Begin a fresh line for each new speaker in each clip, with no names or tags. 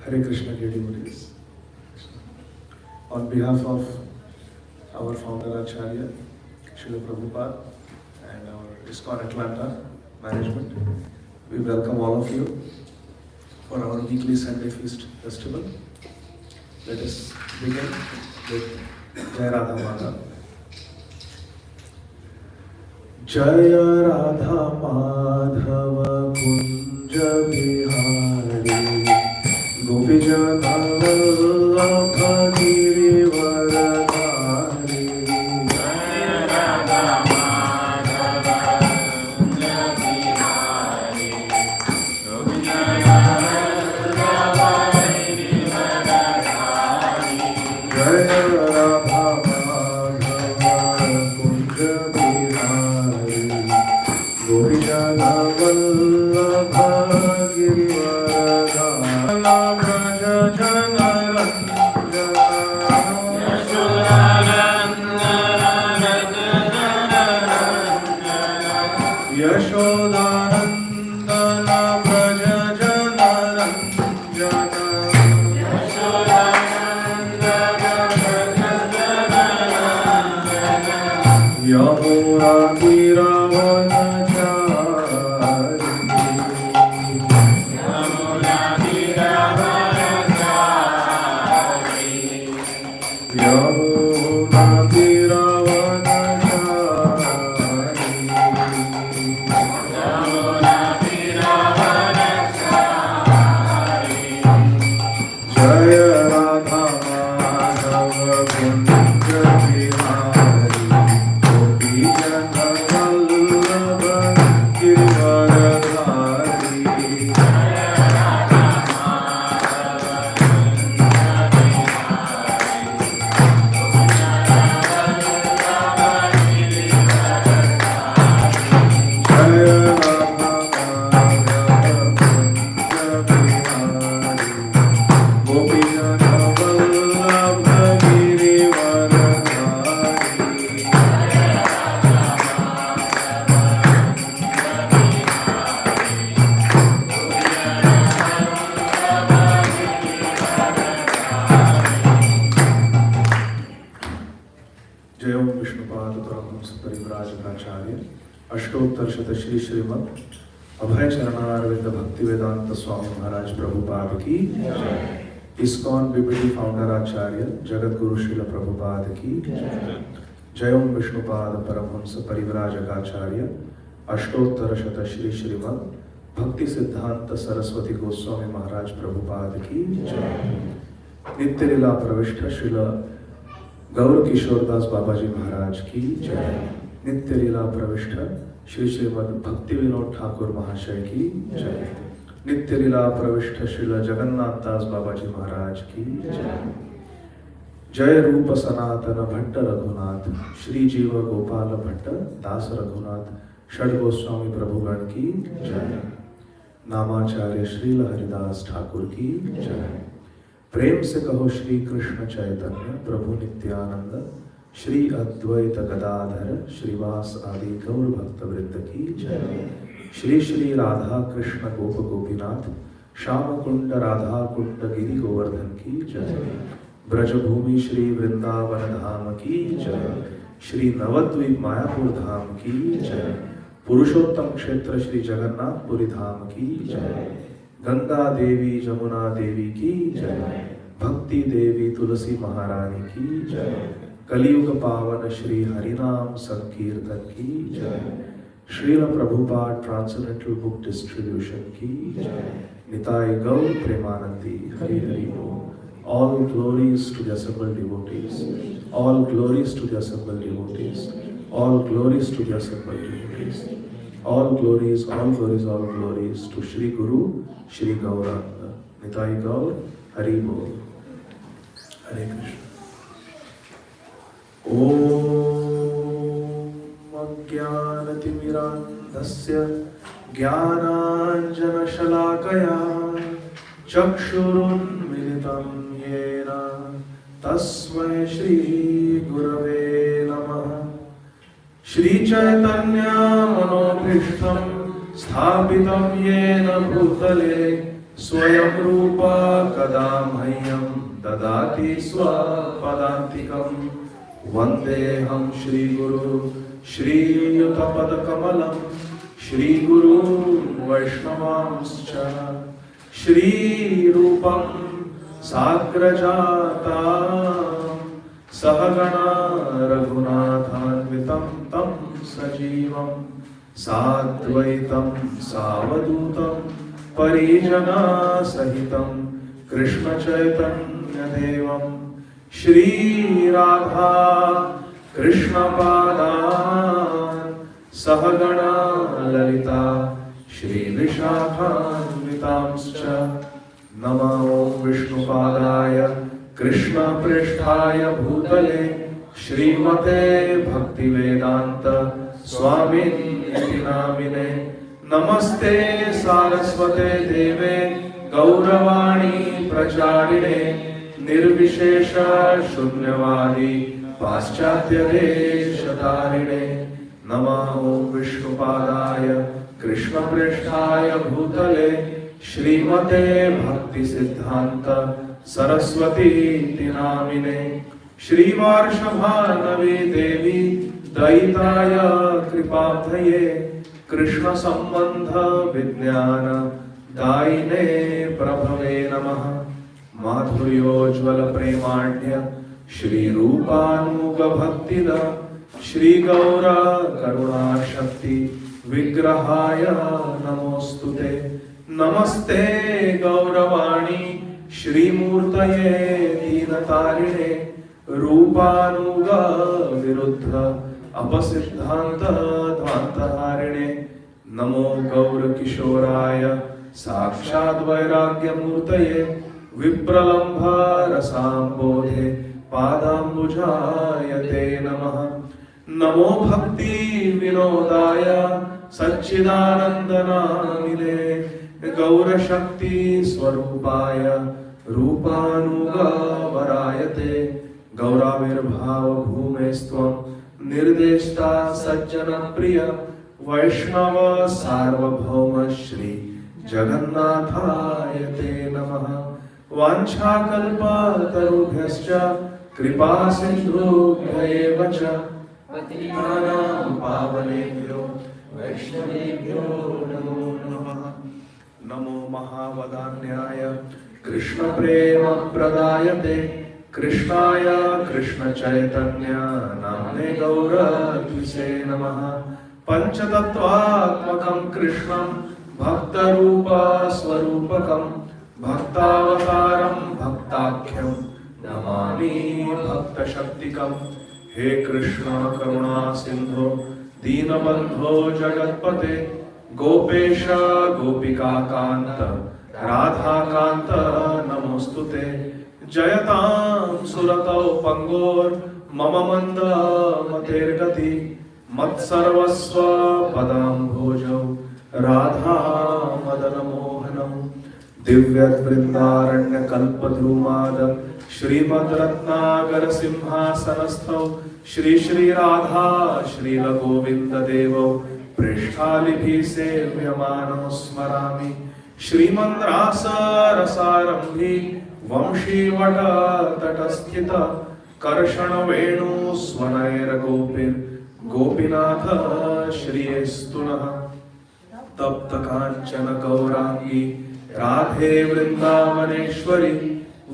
Hare Krishna, dear devotees. On behalf of our founder Acharya, Srila Prabhupada, and our ISKCON Atlanta management, we welcome all of you for our weekly Sunday Feast Festival. Let us begin with Jai Radha Madhava. Jai Radha Madhava Kunja Bihari Gopijana Vallabha Girivaradhari.
Jai Radha Madhava Kunja Bihari Gopijana Vallabha Girivaradhari.
Jai Radha Madhava Kunja Bihari Gopijana Vallabha Yashodanandana Braja Jana Ranjana. Yamuna Tiravanachari. Yamuna Tiravanachari. Yamuna Tiravanachari. Yamuna Tiravanachari. Jaya Radha Madhava Kunja Bihari Gopijana Vallabha Girivaradhari. Jaya Radha Madhava Kunja Bihari Gopijana Vallabha Girivaradhari. Jaya Radha Madhava Kunja Bihari Gopijana Vallabha Girivaradhari. जय ओम विष्णुपाद परमहंस परिव्राजकाचार्य अष्टोत्तर शत श्री श्रीमद अभय चरणारविंद भक्ति वेदांत स्वामी महाराज प्रभुपाद की ISKCON BBD founder आचार्य जगत गुरु श्रील प्रभुपाद की जय ओम विष्णुपाद परमहंस परिव्राजकाचार्य अष्टोत्तर शत श्री श्रीमद भक्ति सिद्धांत सरस्वती गोस्वामी महाराज प्रभुपाद की नित्य लीला प्रविष्ट श्रील गौर किशोरदास बाबाजी महाराज की जय। नित्य लीला प्रविष्ट श्री श्रीमद भक्ति विनोद ठाकुर महाशय की जय। नित्य लीला प्रविष्ट श्रील जगन्नाथ दास बाबाजी महाराज की जय। जय रूप सनातन भट्ट रघुनाथ श्री जीव गोपाल भट्ट दास रघुनाथ षड गोस्वामी प्रभुगण की जय। नामाचार्य श्रील हरिदास ठाकुर की जय। प्रेम से कहो श्री कृष्ण चैतन्य प्रभु नित्यानंद श्री अद्वैत गदाधर श्रीवास आदि गौर भक्त वृंद की जय। श्री श्री राधा कृष्ण गोप गोपीनाथ श्याम कुंड राधा कुंड गिरि गोवर्धन की जय। ब्रजभूमि श्री वृंदावन धाम की जय। श्री नवद्वीप मायापुर धाम की जय। पुरुषोत्तम क्षेत्र श्री जगन्नाथपुरी धाम की जय। गंगा देवी जमुना देवी की जय। भक्ति देवी तुलसी महारानी की जय। कलियुग पावन श्री हरिनाम संकीर्तन की जय। Srila Prabhupada transcendental book distribution की जय। निताय गौर प्रेमानंदी हरि हरि बोल। All glories to the assembled devotees. All glories to the assembled devotees. All glories to the assembled devotees. All glories, all glories, all glories to Shri Guru, Shri Gauranga. Nitai Gaur, Hari Bol. Hare Krishna. Om Ajnanatimirandhasya Jnananjanashalakaya Chakshurunmilitam Yena Tasmai Shri Gurave Namaha. Shri Chaitanya मनोभीष्टं स्थापितं येन भूतले स्वयं रूप कदा मह्यं ददाति स्वपदान्तिकं वन्देऽहं श्रीगुरु श्रीयुतपदकमलं श्रीगुरून् वैष्णवांश्च श्रीरूपं साग्रजातां सहगणा रघुनाथान्वितं तं सजीवं साद्वैतं सावधूतं परिजनसहितं कृष्णचैतन्यदेवं श्रीराधा कृष्णपादान् सहगणा ललिता श्रीविशाखान्वितांश्च नमो विष्णुपादाय कृष्णप्रेष्ठाय भूतले श्रीमते भक्तिवेदान्त स्वामिनिति नामिने नमस्ते सारस्वते देवे गौरवाणी प्रचारिणे निर्विशेष शून्यवादी पाश्चात्य देशतारिणे नमो विष्णुपादाय कृष्णप्रेष्ठाय भूतले श्रीमते भक्तिसिद्धान्त सरस्वती नामिने श्रीवार्षभानवी देवी दयिताय कृपाब्धये कृष्ण संबंध विज्ञान दायिने प्रभवे नमः माधुर्योज्वल प्रेमाढ्य श्रीरूपानुग भक्तिद श्री गौर करुणा शक्ति विग्रहाय नमोस्तुते नमस्ते गौरवाणी श्रीमूर्तये दीनतारिणे रूपानुग विरुद्ध अपसिद्धांत ध्वान्तहारिणे नमो गौर किशोराय साक्षात् वैराग्यमूर्तये विप्रलम्भ रसाम्बोधे पादाम्बुजाय ते नमः नमो भक्ति विनोदाय सच्चिदानन्दनामिने गौरशक्ति स्वरूपाय रूपानुगवराय ते गौराविर्भाव भूमेस्त्वं निर्देष्टा सज्जन प्रिय वैष्णव सार्वभौम श्री जगन्नाथाय ते नमः वाञ्छाकल्पतरुभ्यश्च कृपा सिन्धुभ्य एव च पतितानां पावनेभ्यो वैष्णवेभ्यो नमो नमः नमो महावदान्याय कृष्ण प्रेम प्रदायते कृष्णाय कृष्ण चैतन्य नाम्ने गौरद्विषे नमः पंचतत्वात्मकं कृष्णं भक्तरूप स्वरूपकं भक्तावतारं भक्ताख्यं नमामि भक्तशक्तिकं हे कृष्ण करुणा सिंधो दीनबंधो जगत्पते गोपेश गोपिकाकान्त राधाकान्त नमोस्तुते जयतां सुरतौ पंगोर मम मंद मतेर्गति मत्सर्वस्व पदाम्भोजौ राधा मदन मोहनम् दिव्यवृंदारण्य कल्पद्रुमाद श्रीमद् रत्नाकर सिंहासनस्थौ श्री श्री राधा श्रील गोविंद देवौ पृष्ठालिभिः सेव्यमानो स्मरामि श्रीमन्द्रासरसारम्भी वंशीवट तटस्थित कर्षण वेणु स्वनैर्गोपीर् गोपीनाथ श्रियस्तु नः तप्त कांचन गौरांगी राधे वृंदावनेश्वरी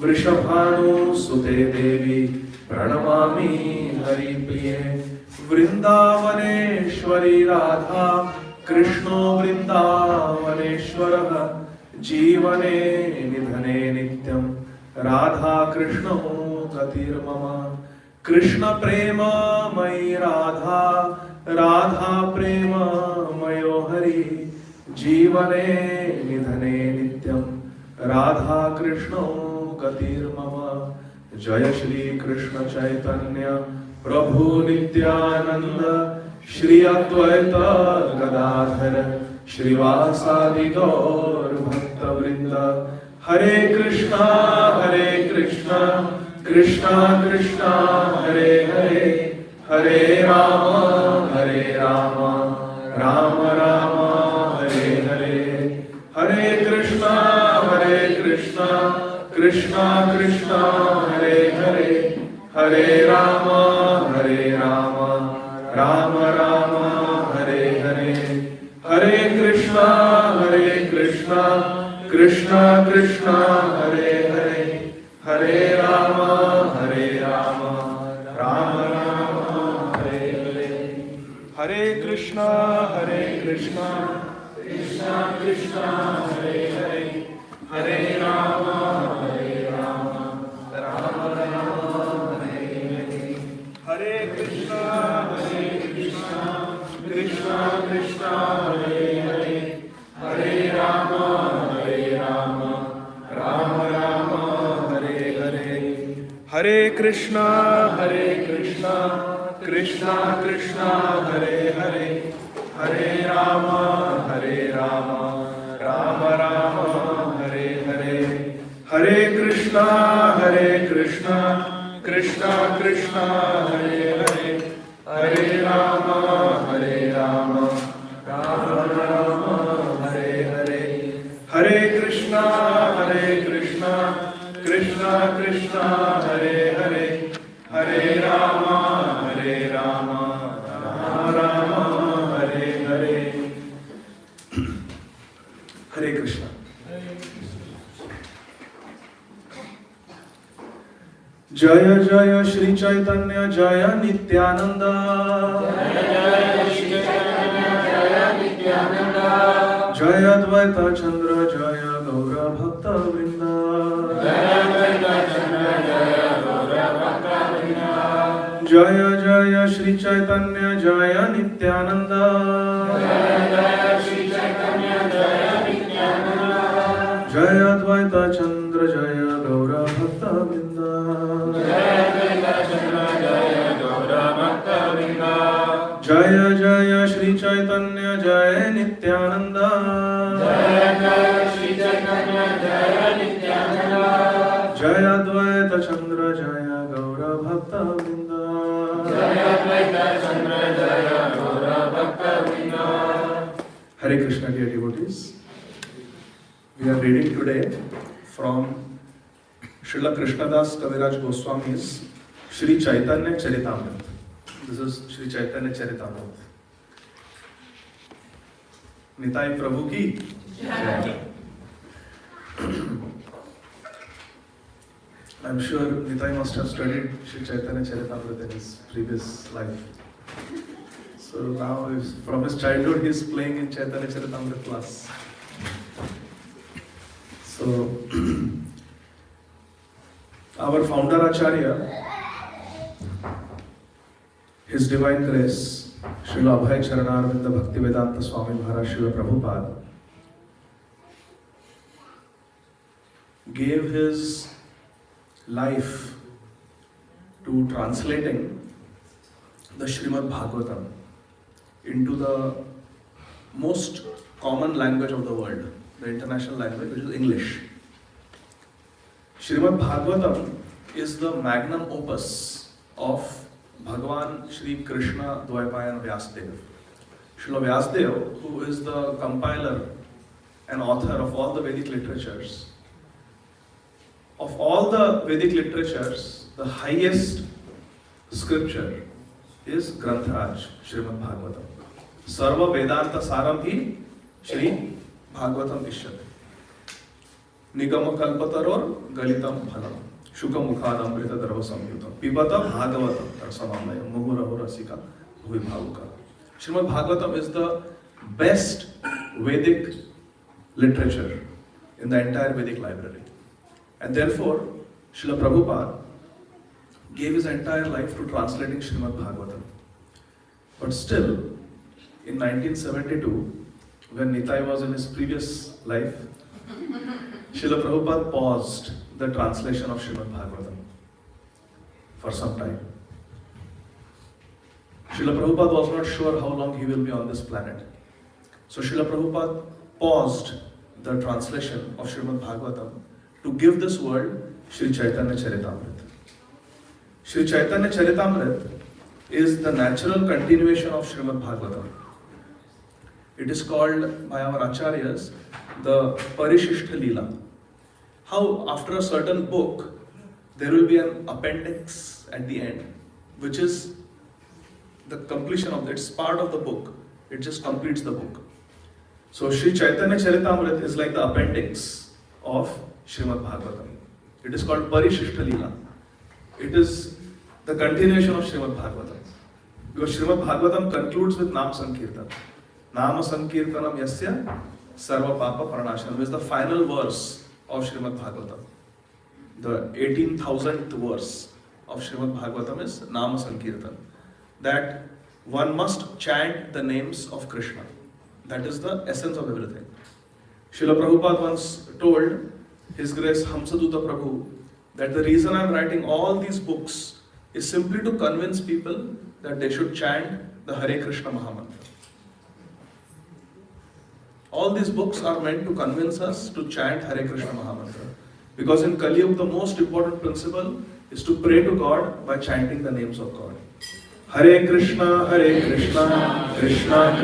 वृषभानुसुते देवी प्रणमामि हरिप्रिये वृंदावनेश्वरी राधा कृष्णो वृंदावनेश्वरः जीवने निधने नित्यं राधा कृष्णो गतिर्मम कृष्ण प्रेममयी राधा राधा प्रेममयो हरि जीवने निधने नित्यं राधा कृष्णो गतिर्मम जय श्री कृष्ण चैतन्य प्रभु नित्यानंद श्री अद्वैत गदाधर श्रीवासादि गौर भक्तवृंद हरे Krishna Krishna Krishna Hare Hare Hare Ram Krishna Krishna Hare Hare Hare Rama Rama Rama Hare Hare Hare Krishna Krishna Krishna Hare Hare Hare Rama Rama Rama Hare Hare Hare Krishna Krishna Krishna Hare Hare Hare Rama Rama Rama Hare Hare Hare Krishna Krishna Krishna Hare Hare Hare Rama Rama Rama Hare Hare Hare Krishna Krishna Krishna Hare Hare Hare Rama Rama Rama Hare Hare Hare Krishna Krishna Krishna Hare Hare Hare Rama Rama Rama Hare Hare Hare Krishna Krishna Krishna Hare Hare Hare Rama Rama Rama Hare Hare Hare Krishna. Jaya Jaya Shri Chaitanya Jaya Nityananda. Jaya Advaita Chandra Jaya Gaura Bhakta Vrinda. Jaya Jaya Shri Chaitanya Jaya Nityananda. Jaya Advaita Chandra Jaya Gaura Bhakta Vrinda. Jaya Jaya Shri Chaitanya Jaya Nityananda. Jaya Advaita Chandra Jaya Gaura Bhakta Vrinda. Hare Krishna, dear devotees. We are reading today from Srila Krishnadas Kaviraj Goswami's Shri Chaitanya Charitamrita. This is Shri Chaitanya Charitamrita. Nitai Prabhu ki Jai. I'm sure Nitai must have studied Shri Chaitanya Charitamrita in his previous life. So now, from his childhood, he is playing in Chaitanya Charitamrita class. So, our founder Acharya, His Divine Grace, Srila Abhay Charanarvinda Bhaktivedanta Swami Maharaj Srila Prabhupada, gave his life to translating the Srimad Bhagavatam into the most common language of the world, the international language, which is English. Srimad Bhagavatam is the magnum opus of Bhagavan Shri Krishna Dvaipayan Vyasadeva. Srila Vyasadeva, who is the compiler and author of all the Vedic literatures. Of all the Vedic literatures, the highest scripture is Granthaj, Srimad Bhagavatam. Sarva Vedanta Saram hi Shri Bhagavatam Ishyate. Nigama Kalpataror Galitam Phalam. Shuka Mukhadam Brita Darva Samyutam. Pibata Bhagavatam Tarsamamaya Muhurahu Rasika Bhuvi Bhavuka. Srimad Bhagavatam is the best Vedic literature in the entire Vedic library. And therefore, Srila Prabhupada gave his entire life to translating Srimad Bhagavatam. But still, in 1972, when Nitai was in his previous life, Srila Prabhupada paused the translation of Srimad Bhagavatam for some time. Srila Prabhupada was not sure how long he will be on this planet. So Srila Prabhupada paused the translation of Srimad Bhagavatam to give this world Shri Chaitanya Charitamrita. Shri Chaitanya Charitamrita is the natural continuation of Srimad Bhagavatam. It is called by our acharyas the Parishishta Leela. how after a certain book, there will be an appendix at the end, which is the completion of it. It's part of the book. It just completes the book. So Sri Chaitanya Charitamrita is like the appendix of Srimad Bhagavatam. It is called Parishishta Leela. It is the continuation of Srimad Bhagavatam. Because Srimad Bhagavatam concludes with Nam Sankirtan. Nama Sankirtanam Yasya Sarva Papa Pranashanam is the final verse of Srimad Bhagavatam. The 18,000th verse of Srimad Bhagavatam is Nama Sankirtan. That one must chant the names of Krishna. That is the essence of everything. Srila Prabhupada once told His Grace Hamsaduta Prabhu that the reason I am writing all these books is simply to convince people that they should chant the Hare Krishna Mahamantra. All these books are meant to convince us to chant Hare Krishna Mahamantra. Because in Kali Yuga, the most important principle is to pray to God by chanting the names of God. Hare Krishna, Krishna Krishna,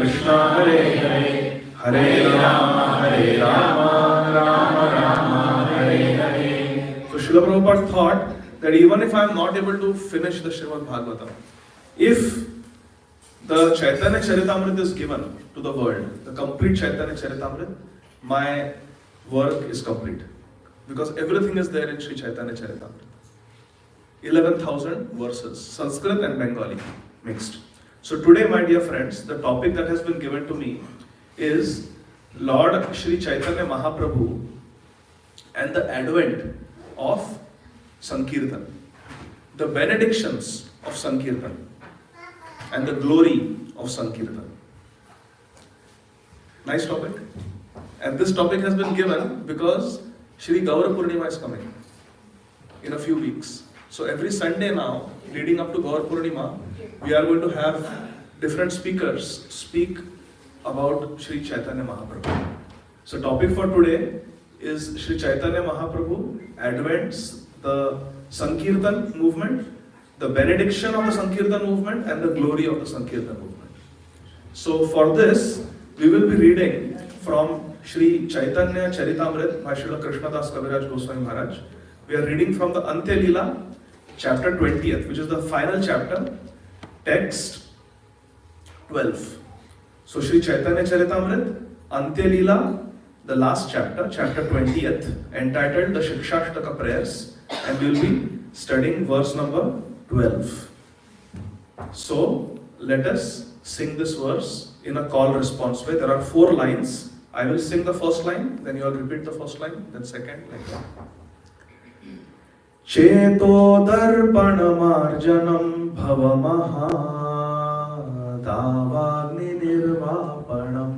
Hare Hare, Hare Rama, Rama Rama, Hare Hare. So Srila Prabhupada thought that even if I am not able to finish the Srimad Bhagavatam, if the Chaitanya Charitamrita is given to the world, the complete Chaitanya Charitamrita, my work is complete. Because everything is there in Sri Chaitanya Charitamrita. 11,000 verses, Sanskrit and Bengali mixed. So today, my dear friends, the topic that has been given to me is Lord Sri Chaitanya Mahaprabhu and the advent of Sankirtan, the benedictions of Sankirtan and the glory of Sankirtan. Nice topic. And this topic has been given because Shri Gaura Purnima is coming in a few weeks. So every Sunday now, leading up to Gaura Purnima, we are going to have different speakers speak about Shri Chaitanya Mahaprabhu. So topic for today is Shri Chaitanya Mahaprabhu advents the Sankirtan movement, the benediction of the Sankirtan movement and the glory of the Sankirtan movement. So for this, we will be reading from Shri Chaitanya Charitamrita by Srila Krsna Kaviraj Goswami Maharaj. We are reading from the Antya Leela, chapter 20th, which is the final chapter, text 12. So Shri Chaitanya Charitamrita, Antya Leela, the last chapter, chapter 20th, entitled the Shikshashtaka prayers, and we will be studying verse number 12. So let us sing this verse in a call response way. There are 4 lines. I will sing the first line, then you will repeat the first line, then second, like that. Cheto darpanamarjanam bhavamaha davagni nirvapanam.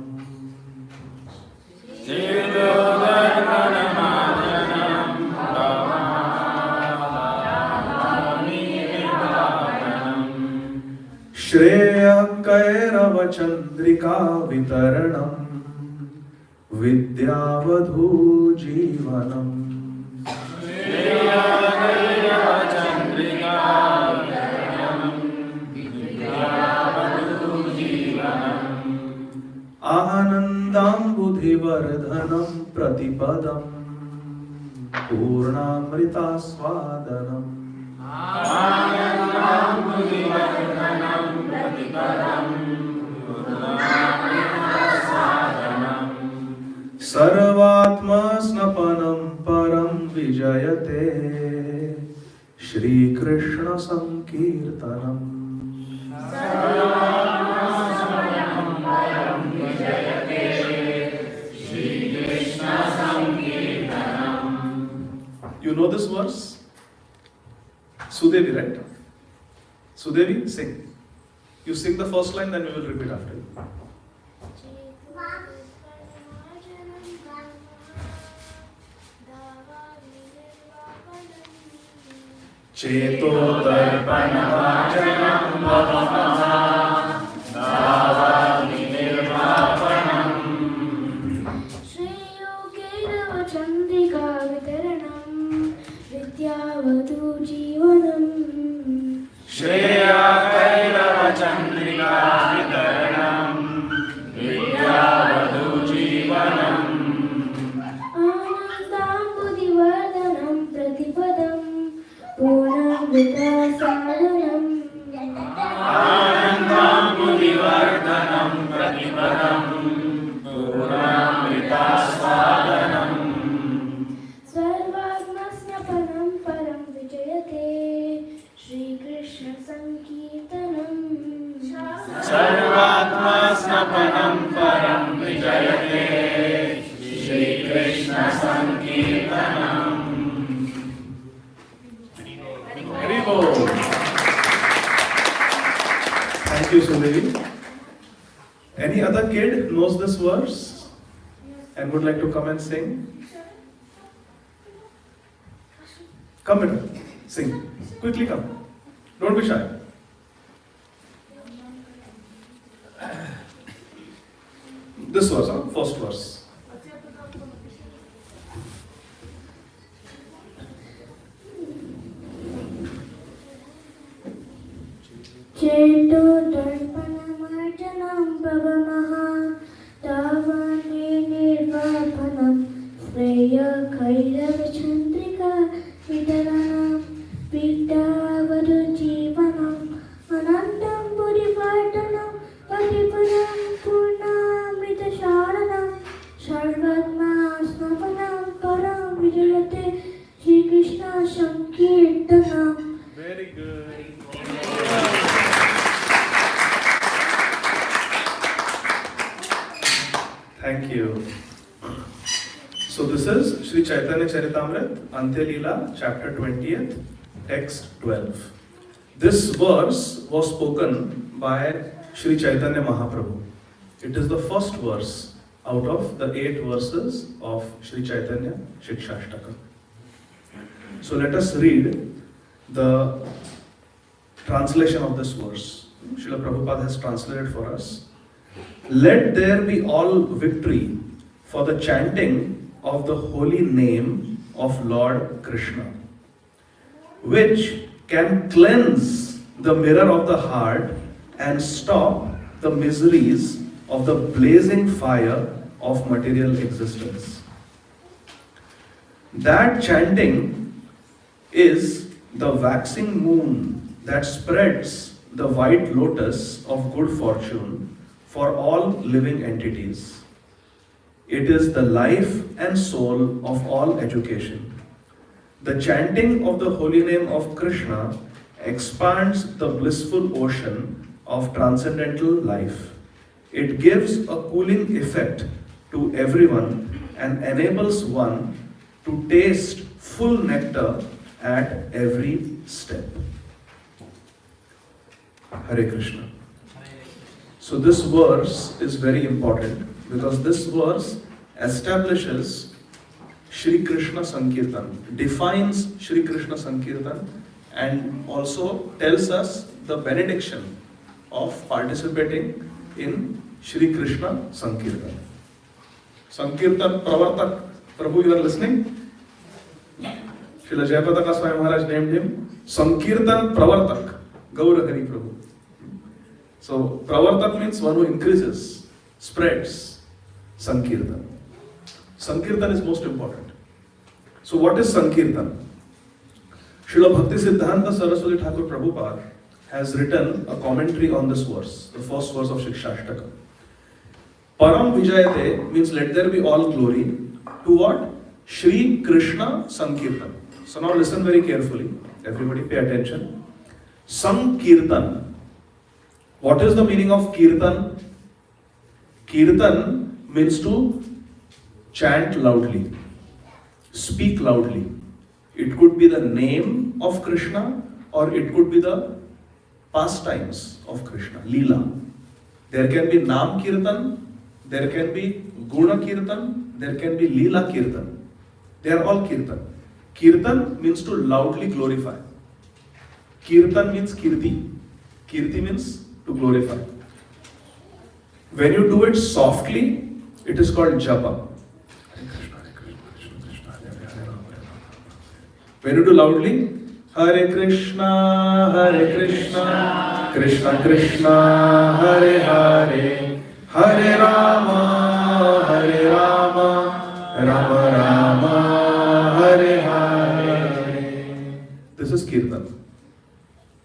Cheto darpanamarjanam bhavamaha nirvapanam.
Shreya kairava chandrika vitaranam vidyavadhu jivanam. Anandambudhivardhanam pratipadam purnamritaswadanam.
Anandambudhivardhanam pratipadam purnamritaswadanam.
Sarvatma snapanam param vijayate Shri Krsna Sankirtanam. You know this verse? Sudevi, right? Sudevi, sing. You sing the first line, then we will repeat after you. Cheto darpanamarjanam bhavamaha davagni nirvapanam.
Shreyo kairava chandrika vitaranam vidyavadhu jivanam.
Shreya kairava chandrika vitaranam vidyavadhu jivanam.
Anandambudhivardhanam साधनम्
आनन्दाम्बुधिवर्धनं प्रतिपदं पूर्णामृतास्वादनम्
सर्वात्मस्नपनं परं विजयते श्रीकृष्ण सङ्कीर्तनम्
सर्वात्मस्नपनं परं विजयते Shrikrishna सङ्कीर्तनम्
Hari Bol. Thank you, Sudevi. Any other kid knows this verse and would like to come and sing? Come in, sing. Quickly come. Don't be shy. This verse, first verse.
चेतो दर्पणमार्जनं भवमः तावने निर्वापनं श्रेयकैरवचन्द्रिका वितरणं पीतावधुजीवनम् अनन्तं पुरिपाटनं पतिपदं पूर्णामृतसारणं सर्वात्मास्मपनं परं विजयते Shrikrishna सङ्कीर्तनम्.
Very good. Thank you. So this is Sri Chaitanya Charitamrita, Antya Leela, chapter 20th, text 12. This verse was spoken by Sri Chaitanya Mahaprabhu. It is the first verse out of the 8 verses of Sri Chaitanya Shikshashtaka. So let us read the translation of this verse. Srila Prabhupada has translated for us. Let there be all victory for the chanting of the holy name of Lord Krishna, which can cleanse the mirror of the heart and stop the miseries of the blazing fire of material existence. That chanting is the waxing moon that spreads the white lotus of good fortune for all living entities. It is the life and soul of all education. The chanting of the holy name of Krishna expands the blissful ocean of transcendental life. It gives a cooling effect to everyone and enables one to taste full nectar at every step. Hare Krishna. So this verse is very important because this verse establishes Shri Krishna Sankirtan, defines Shri Krishna Sankirtan, and also tells us the benediction of participating in Shri Krishna Sankirtan. Sankirtan Pravartak, Prabhu, you are listening? Srila Jayapataka Swami Maharaj named him Sankirtan Pravartak, Gaura Hari Prabhu. So Pravartak means one who increases, spreads. Sankirtan. Sankirtan is most important. So what is Sankirtan? Srila Bhakti Siddhanta Saraswati Thakur Prabhupada has written a commentary on this verse, the first verse of Shikshashtaka. Param Vijayate means let there be all glory to what? Shri Krishna Sankirtan. So now listen very carefully. Everybody pay attention. Sankirtan. What is the meaning of Kirtan? Kirtan means to chant loudly, speak loudly. It could be the name of Krishna or it could be the pastimes of Krishna, Leela. There can be Nam Kirtan, there can be Guna Kirtan, there can be Leela Kirtan. They are all Kirtan. Kirtan means to loudly glorify. Kirtan means Kirti. Kirti means to glorify. When you do it softly, it is called japa. When you do loudly, Hare Krishna, Krishna Krishna, Hare Hare, Hare Rama, Rama Rama, Hare Hare. This is Kirtan.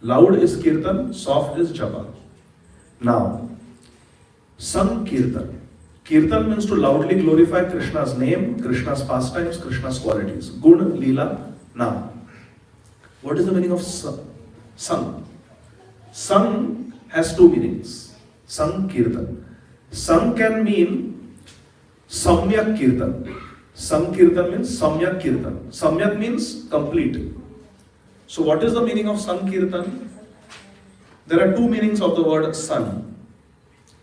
Loud is Kirtan, soft is Japa. Now, Sankirtan. Kirtan means to loudly glorify Krishna's name, Krishna's pastimes, Krishna's qualities. Gun, Leela, Nam. What is the meaning of Sang? Sang has two meanings. Sankirtan. Sang can mean Samyak Kirtan. Sankirtan means Samyak Kirtan. Samyak means complete. So what is the meaning of Sankirtan? There are two meanings of the word San.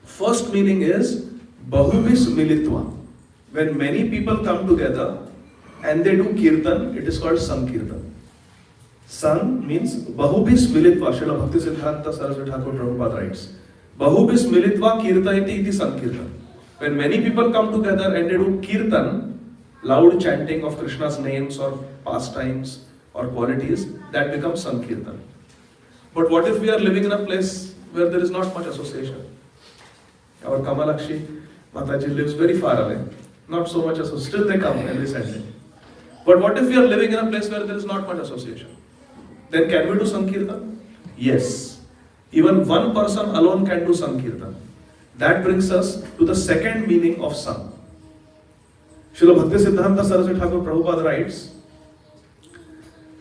First meaning is Bahubis Militva. When many people come together and they do Kirtan, it is called Sankirtan. San means Bahubis Militva. Srila Bhakti Siddhanta Saraswati Thakur Prabhupada writes, Bahubis Militva Kirtayati iti Sankirtan. When many people come together and they do Kirtan, loud chanting of Krishna's names or pastimes or qualities, that becomes Sankirtan. But what if we are living in a place where there is not much association? Our Kamalakshi Mataji lives very far away. Not so much association. Still they come every Sunday. But what if we are living in a place where there is not much association? Then can we do Sankirtan? Yes. Even one person alone can do Sankirtan. That brings us to the second meaning of Sang. Srila Bhakti Siddhanta Saraswati Thakur Prabhupada writes,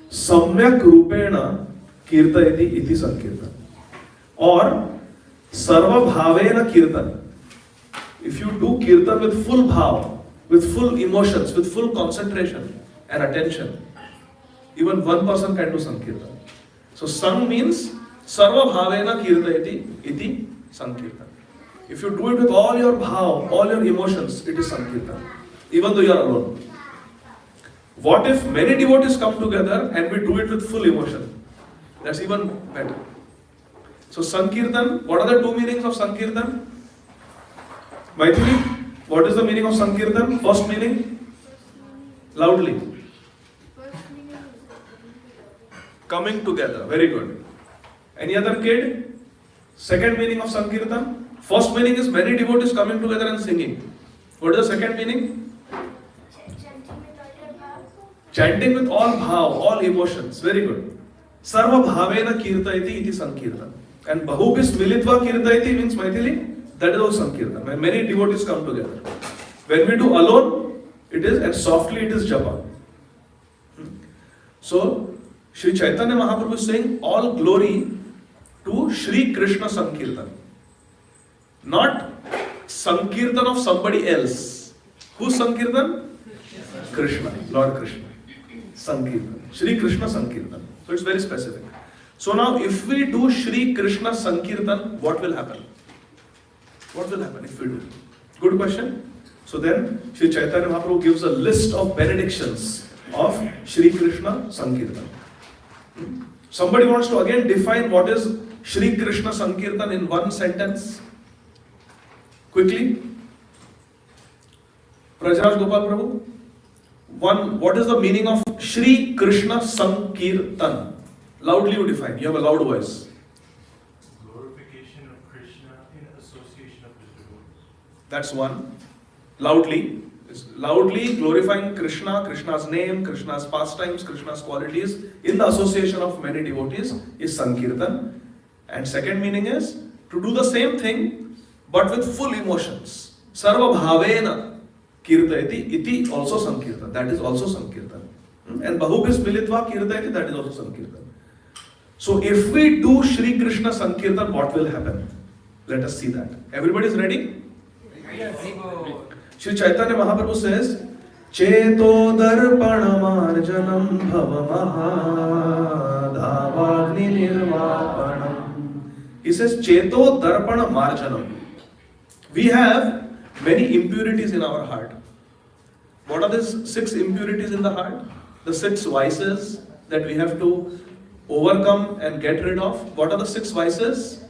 Samyak Rupena Kirtayati iti Sankirtan. Or Sarva Bhavena Kirtan. If you do Kirtan with full bhav, with full emotions, with full concentration and attention, even one person can do Sankirtan. So Sang means Sarva Bhavena Kirtayati iti Sankirtan. If you do it with all your bhav, all your emotions, it is Sankirtan. Even though you are alone. What if many devotees come together and we do it with full emotion? That's even better. So Sankirtan, what are the two meanings of Sankirtan? Maithili, what is the meaning of Sankirtan? First meaning? Loudly. Coming together. Very good. Any other kid? Second meaning of Sankirtan? First meaning is many devotees coming together and singing. What is the second meaning? Chanting with all bhav, all emotions. Very good. Sarva bhavena kirtayati iti Sankirtan. And Bahubis Militva Kirtayati means Maithili, that is also Sankirtan. When many devotees come together. When we do alone, it is, and softly it is Japa. So, Sri Chaitanya Mahaprabhu is saying all glory to Sri Krsna Sankirtan. Not Sankirtan of somebody else. Who's Sankirtan? Krishna, Lord Krishna. Sankirtan. Sri Krsna Sankirtan. So it's very specific. So now if we do Sri Krsna Sankirtan, what will happen? What will happen if we do? Good question. So then Sri Chaitanya Mahaprabhu gives a list of benedictions of Sri Krsna Sankirtan. Somebody wants to again define what is Sri Krsna Sankirtan in one sentence? Quickly. Prajraj Gopal Prabhu. One, what is the meaning of Sri Krsna Sankirtan? Loudly you define. You have a loud voice.
Glorification of Krishna in association of his devotees.
That's one. Loudly. Loudly glorifying Krishna, Krishna's name, Krishna's pastimes, Krishna's qualities in the association of many devotees is Sankirtan. And second meaning is to do the same thing but with full emotions. Sarva Bhavena Kirtayati iti also Sankirtan. That is also Sankirtan. And Bahubis Militva Kirtayati, that is also Sankirtan. So if we do Sri Krishna Sankirtan, what will happen? Let us see that. Everybody is ready?
Yes.
Sri Chaitanya Mahaprabhu says, Cheto darpana marjanam bhava mahadhavagni nirvapanam. He says, Cheto darpana marjanam. We have many impurities in our heart. What are these 6 impurities in the heart? The 6 vices that we have to overcome and get rid of. What are the 6 vices?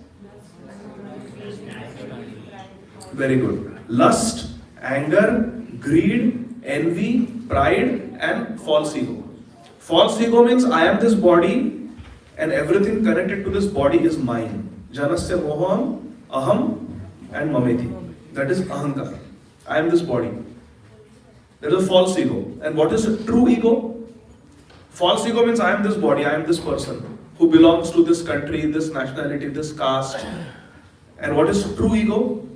Very good. Lust, anger, greed, envy, pride, and false ego. False ego means I am this body and everything connected to this body is mine. Janasya moham, aham, and mameti. That is ahankar. I am this body. There is a false ego. And what is a true ego? False ego means I am this body, I am this person. who belongs to this country, this nationality, this caste. And what is true ego?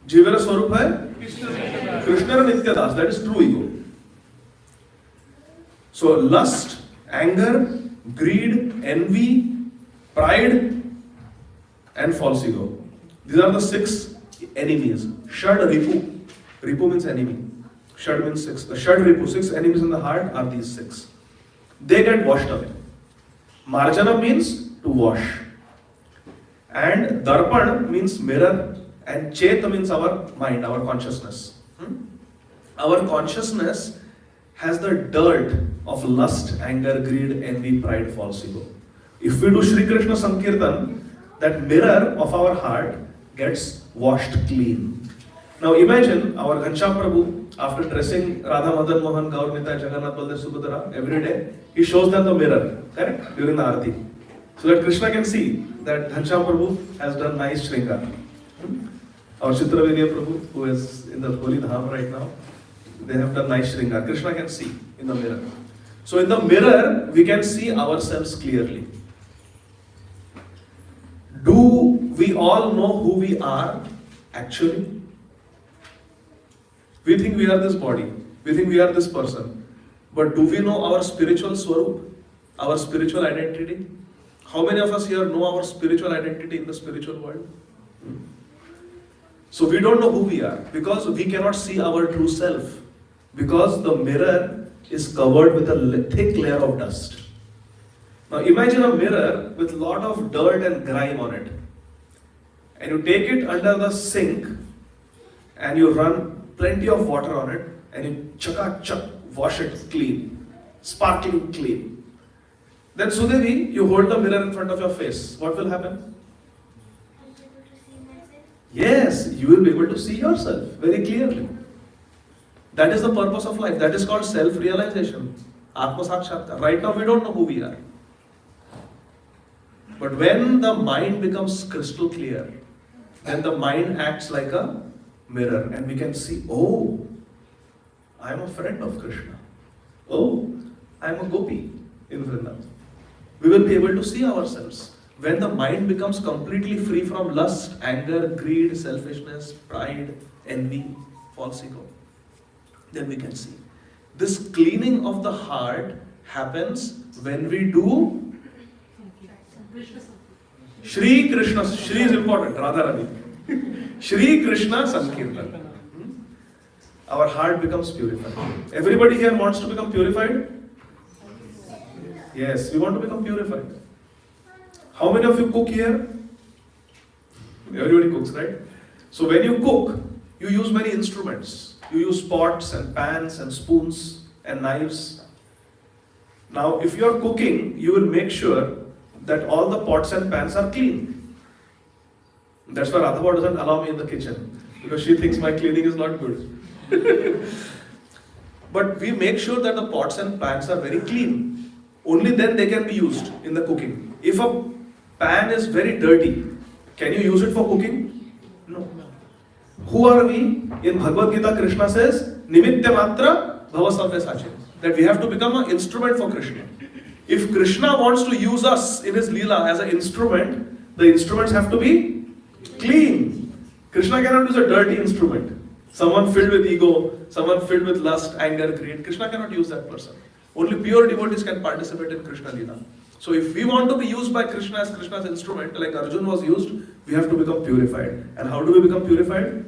Jivera Swarup hai Krishna Nitya Das. That is true ego. So lust, anger, greed, envy, pride, and false ego. These are the 6 enemies. Shad Ripu. Ripu means enemy. Shad means 6. The Shad Ripu, 6 enemies in the heart are these 6. They get washed away. Marjana means to wash. And Darpan means mirror. And Cheta means our mind, our consciousness. Our consciousness has the dirt of lust, anger, greed, envy, pride, false ego. If we do Shri Krsna Sankirtan, that mirror of our heart gets washed clean. Now imagine our Ghanshyam Prabhu, after dressing Radha Madan Mohan, Gaur Nitai, Jagannath Baldev Subhadra every day, he shows them the mirror, correct? During the Aarti. So that Krishna can see that Ghanshyam Prabhu has done nice Shringar. Our Chitravirya Prabhu, who is in the Holy Dham right now, they have done nice Shringar. Krishna can see in the mirror. So in the mirror, we can see ourselves clearly. Do we all know who we are actually? We think we are this body. We think we are this person. But do we know our spiritual swarup? Our spiritual identity? How many of us here know our spiritual identity in the spiritual world? So we don't know who we are because we cannot see our true self. Because the mirror is covered with a thick layer of dust. Now imagine a mirror with a lot of dirt and grime on it. And you take it under the sink and you run plenty of water on it and you chaka wash it clean, sparkling clean. Then Sudevi, you hold the mirror in front of your face. What will happen? Yes, you will be able to see yourself very clearly. That is the purpose of life. That is called self-realization. Atma Sakshatkar. Right now we don't know who we are. But when the mind becomes crystal clear, then the mind acts like a mirror and we can see, oh, I am a friend of Krishna. Oh, I am a gopi in Vrindavan. We will be able to see ourselves. When the mind becomes completely free from lust, anger, greed, selfishness, pride, envy, false ego, then we can see. This cleaning of the heart happens when we do Shri Krishna. Shri is important, Radharani. Shri Krishna Sankirtan. Our heart becomes purified. Everybody here wants to become purified? Yes, we want to become purified. How many of you cook here? Everybody cooks, right? So when you cook, you use many instruments. You use pots and pans and spoons and knives. Now, if you are cooking, you will make sure that all the pots and pans are clean. That's why Radha doesn't allow me in the kitchen, because she thinks my cleaning is not good. But we make sure that the pots and pans are very clean. Only then they can be used in the cooking. If a pan is very dirty, can you use it for cooking? No. Who are we? In Bhagavad Gita, Krishna says, Nimitya Matra Bhavasavya Sache. That we have to become an instrument for Krishna. If Krishna wants to use us in his Leela as an instrument, the instruments have to be clean. Krishna cannot use a dirty instrument. Someone filled with ego, someone filled with lust, anger, greed. Krishna cannot use that person. Only pure devotees can participate in Krishna Leela. So if we want to be used by Krishna as Krishna's instrument, like Arjun was used, we have to become purified. And how do we become purified?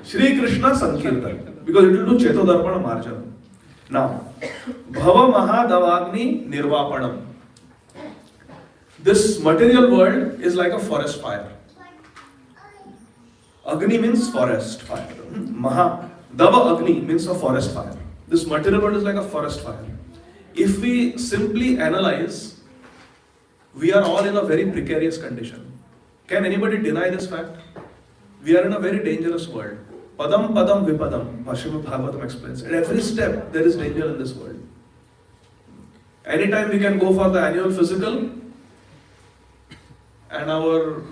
Shri Krishna Sankirtan. Because it will do Cheto Darpana Marjana. Now, Bhava Mahadavagni Nirvapanam. This material world is like a forest fire. Agni means forest fire. Dava Agni means a forest fire. This material world is like a forest fire. If we simply analyze, we are all in a very precarious condition. Can anybody deny this fact? We are in a very dangerous world. Padam padam vipadam, Srimad Bhagavatam explains. At every step, there is danger in this world. Anytime we can go for the annual physical, and our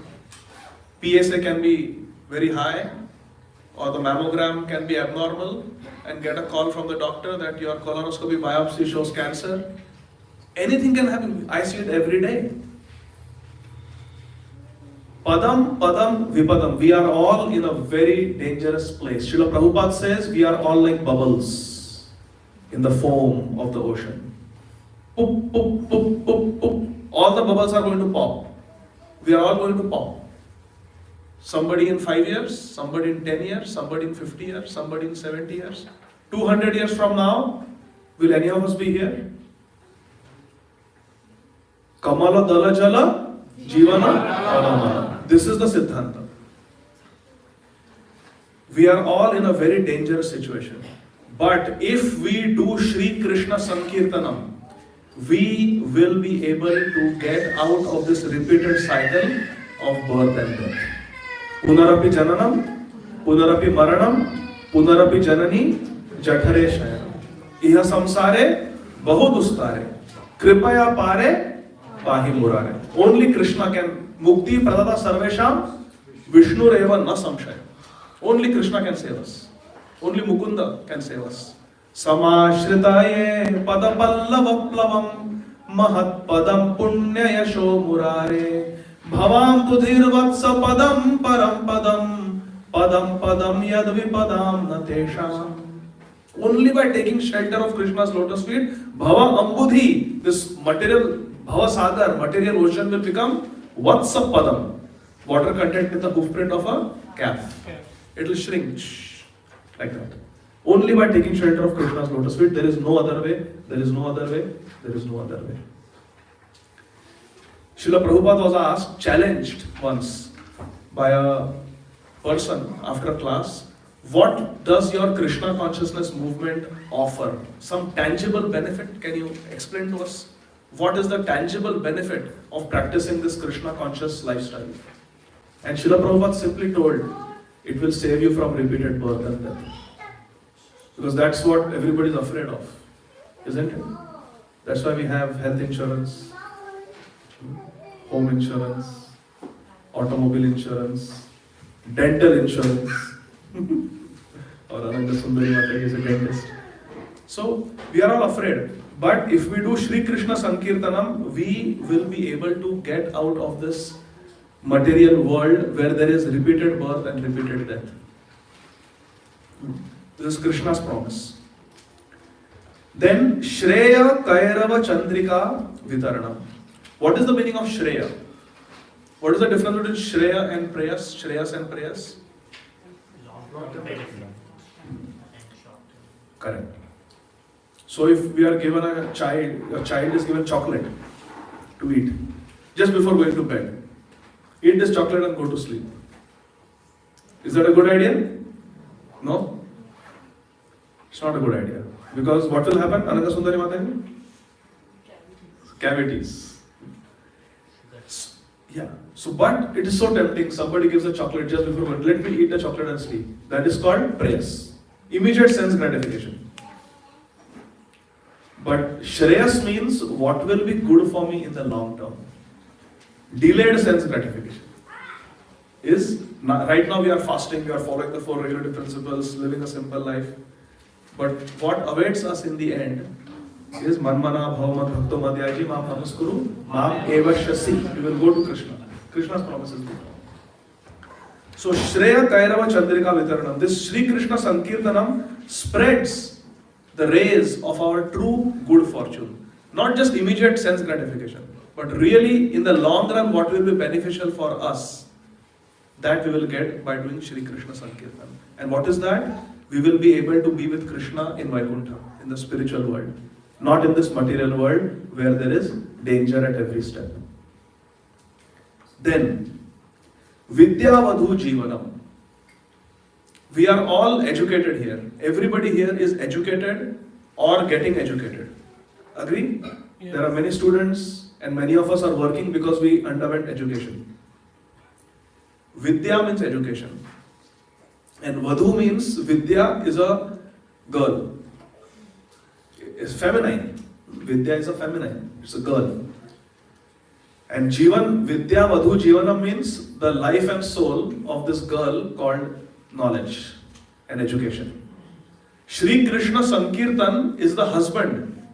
PSA can be very high, or the mammogram can be abnormal and get a call from the doctor that your colonoscopy biopsy shows cancer. Anything can happen. I see it every day. Padam, padam, vipadam. We are all in a very dangerous place. Srila Prabhupada says we are all like bubbles in the foam of the ocean. Poop, poop, poop, poop, poop. All the bubbles are going to pop. We are all going to pop. Somebody in 5 years, somebody in 10 years, somebody in 50 years, somebody in 70 years. 200 years from now, will any of us be here? Kamala dala jala, jivana palamala. This is the Siddhanta. We are all in a very dangerous situation. But if we do Shri Krsna Sankirtanam, we will be able to get out of this repeated cycle of birth and death. Punarapi jananam, punarapi maranam, punarapi janani, jathare shayanam. Iha samsare, bahu dustare, kripaya pare, pahi murare. Only Krishna can, mukti pradata sarvesham, Vishnu reva na samshaya. Only Krishna can save us. Only Mukunda can save us. Samashritaye padapallavaplavam mahat padam punya yasho murare bhavam tudhirvatsa padam param padam padam padam yadvipadam natesham. Only by taking shelter of Krishna's lotus feet, bhava ambudhi, this material bhava sagar, material ocean will become vatsa padam, water content in the hoofprint of a calf. It will shrink like that. Only by taking shelter of Krishna's lotus feet. There is no other way. There is no other way. There is no other way. Srila Prabhupada was asked, challenged once by a person after class, what does your Krishna consciousness movement offer? Some tangible benefit? Can you explain to us? What is the tangible benefit of practicing this Krishna conscious lifestyle? And Srila Prabhupada simply told, it will save you from repeated birth and death. Because that's what everybody is afraid of, isn't it? That's why we have health insurance, home insurance, automobile insurance, dental insurance. Or Ananda Sundari Mata is a dentist. So we are all afraid. But if we do Shri Krishna Sankirtanam, we will be able to get out of this material world where there is repeated birth and repeated death. This is Krishna's promise. Then Shreya Kairava Chandrika Vitaranam. What is the meaning of Shreya? What is the difference between Shreya and Prayas? Shreyas and Prayas? Correct. So if we are given a child is given chocolate to eat just before going to bed. Eat this chocolate and go to sleep. Is that a good idea? No? It's not a good idea. Because what will happen? Ananda Sundari Mataji? Cavities. Yeah. So, but it is so tempting. Somebody gives a chocolate just before bed. Let me eat the chocolate and sleep. That is called prayas. Immediate sense gratification. But Shreyas means what will be good for me in the long term. Delayed sense gratification is, right now we are fasting, we are following the 4 regulative principles, living a simple life. But what awaits us in the end is Manmana Bhavama Bhakto Madhyaji Maam Namaskuru Maam Evashyasi. We will go to Krishna. Krishna's promise is good. So Shreya Kairava Chandrika Vitaranam. This Shri Krishna Sankirtanam spreads the rays of our true good fortune. Not just immediate sense gratification, but really in the long run what will be beneficial for us, that we will get by doing Shri Krishna Sankirtan. And what is that? We will be able to be with Krishna in Vaikuntha, in the spiritual world. Not in this material world where there is danger at every step. Then, Vidyavadhu Jivanam. We are all educated here. Everybody here is educated or getting educated. Agree? Yes. There are many students and many of us are working because we underwent education. Vidya means education. And Vadhu means Vidya is a girl. It's feminine. Vidya is a feminine. It's a girl. And Jivan, Vidya Vadhu Jivanam means the life and soul of this girl called knowledge. and education. Shri Krsna Sankirtan is the husband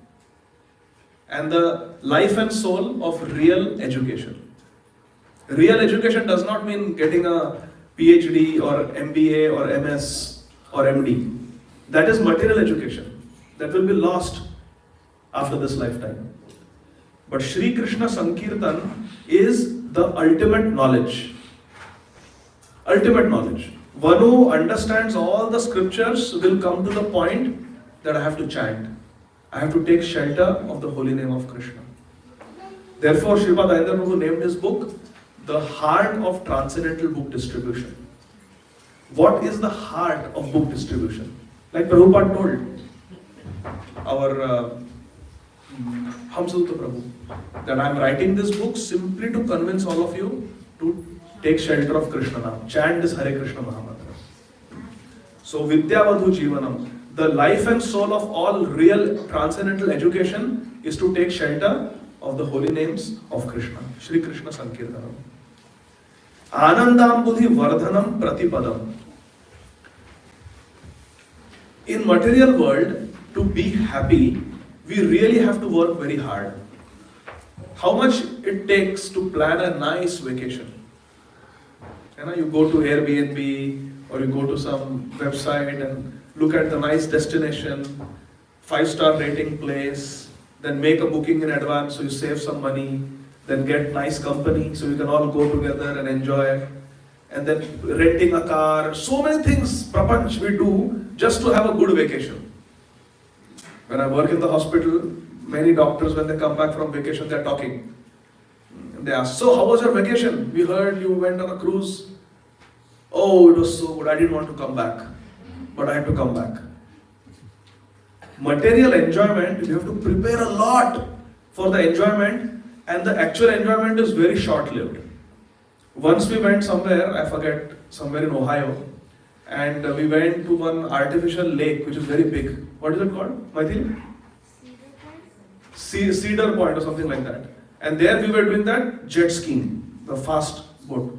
and the life and soul of real education. Real education does not mean getting a PhD or MBA or MS or MD. That is material education. That will be lost after this lifetime. But Shri Krsna Sankirtan is the ultimate knowledge. Ultimate knowledge. One who understands all the scriptures will come to the point that I have to chant. I have to take shelter of the holy name of Krishna. Therefore, Sripad Ayendar Prabhu named his book The Heart of Transcendental Book Distribution. What is the heart of book distribution? Like Prabhupada told our Hamsutra Prabhu, that I am writing this book simply to convince all of you to take shelter of Krishna now. Chant this Hare Krishna Mahamantra. So Vidyavadhu Jivanam, the life and soul of all real transcendental education is to take shelter of the holy names of Krishna. Shri Krsna Sankirtanam. Anandambudhi Vardhanam Pratipadam. In material world, to be happy, we really have to work very hard. How much it takes to plan a nice vacation? You go to Airbnb or you go to some website and look at the nice destination, 5-star rating place, then make a booking in advance so you save some money, then get nice company so you can all go together and enjoy, and then renting a car. So many things, prapanch, we do just to have a good vacation. When I work in the hospital, many doctors, when they come back from vacation, they're talking. They ask, so how was your vacation? We heard you went on a cruise. Oh, it was so good. I didn't want to come back, but I had to come back. Material enjoyment, you have to prepare a lot for the enjoyment, and the actual enjoyment is very short-lived. Once we went somewhere, I forget, somewhere in Ohio, and we went to one artificial lake which is very big. What is it called, Maithili? Cedar Point or something like that. And there we were doing that jet skiing, the fast boat.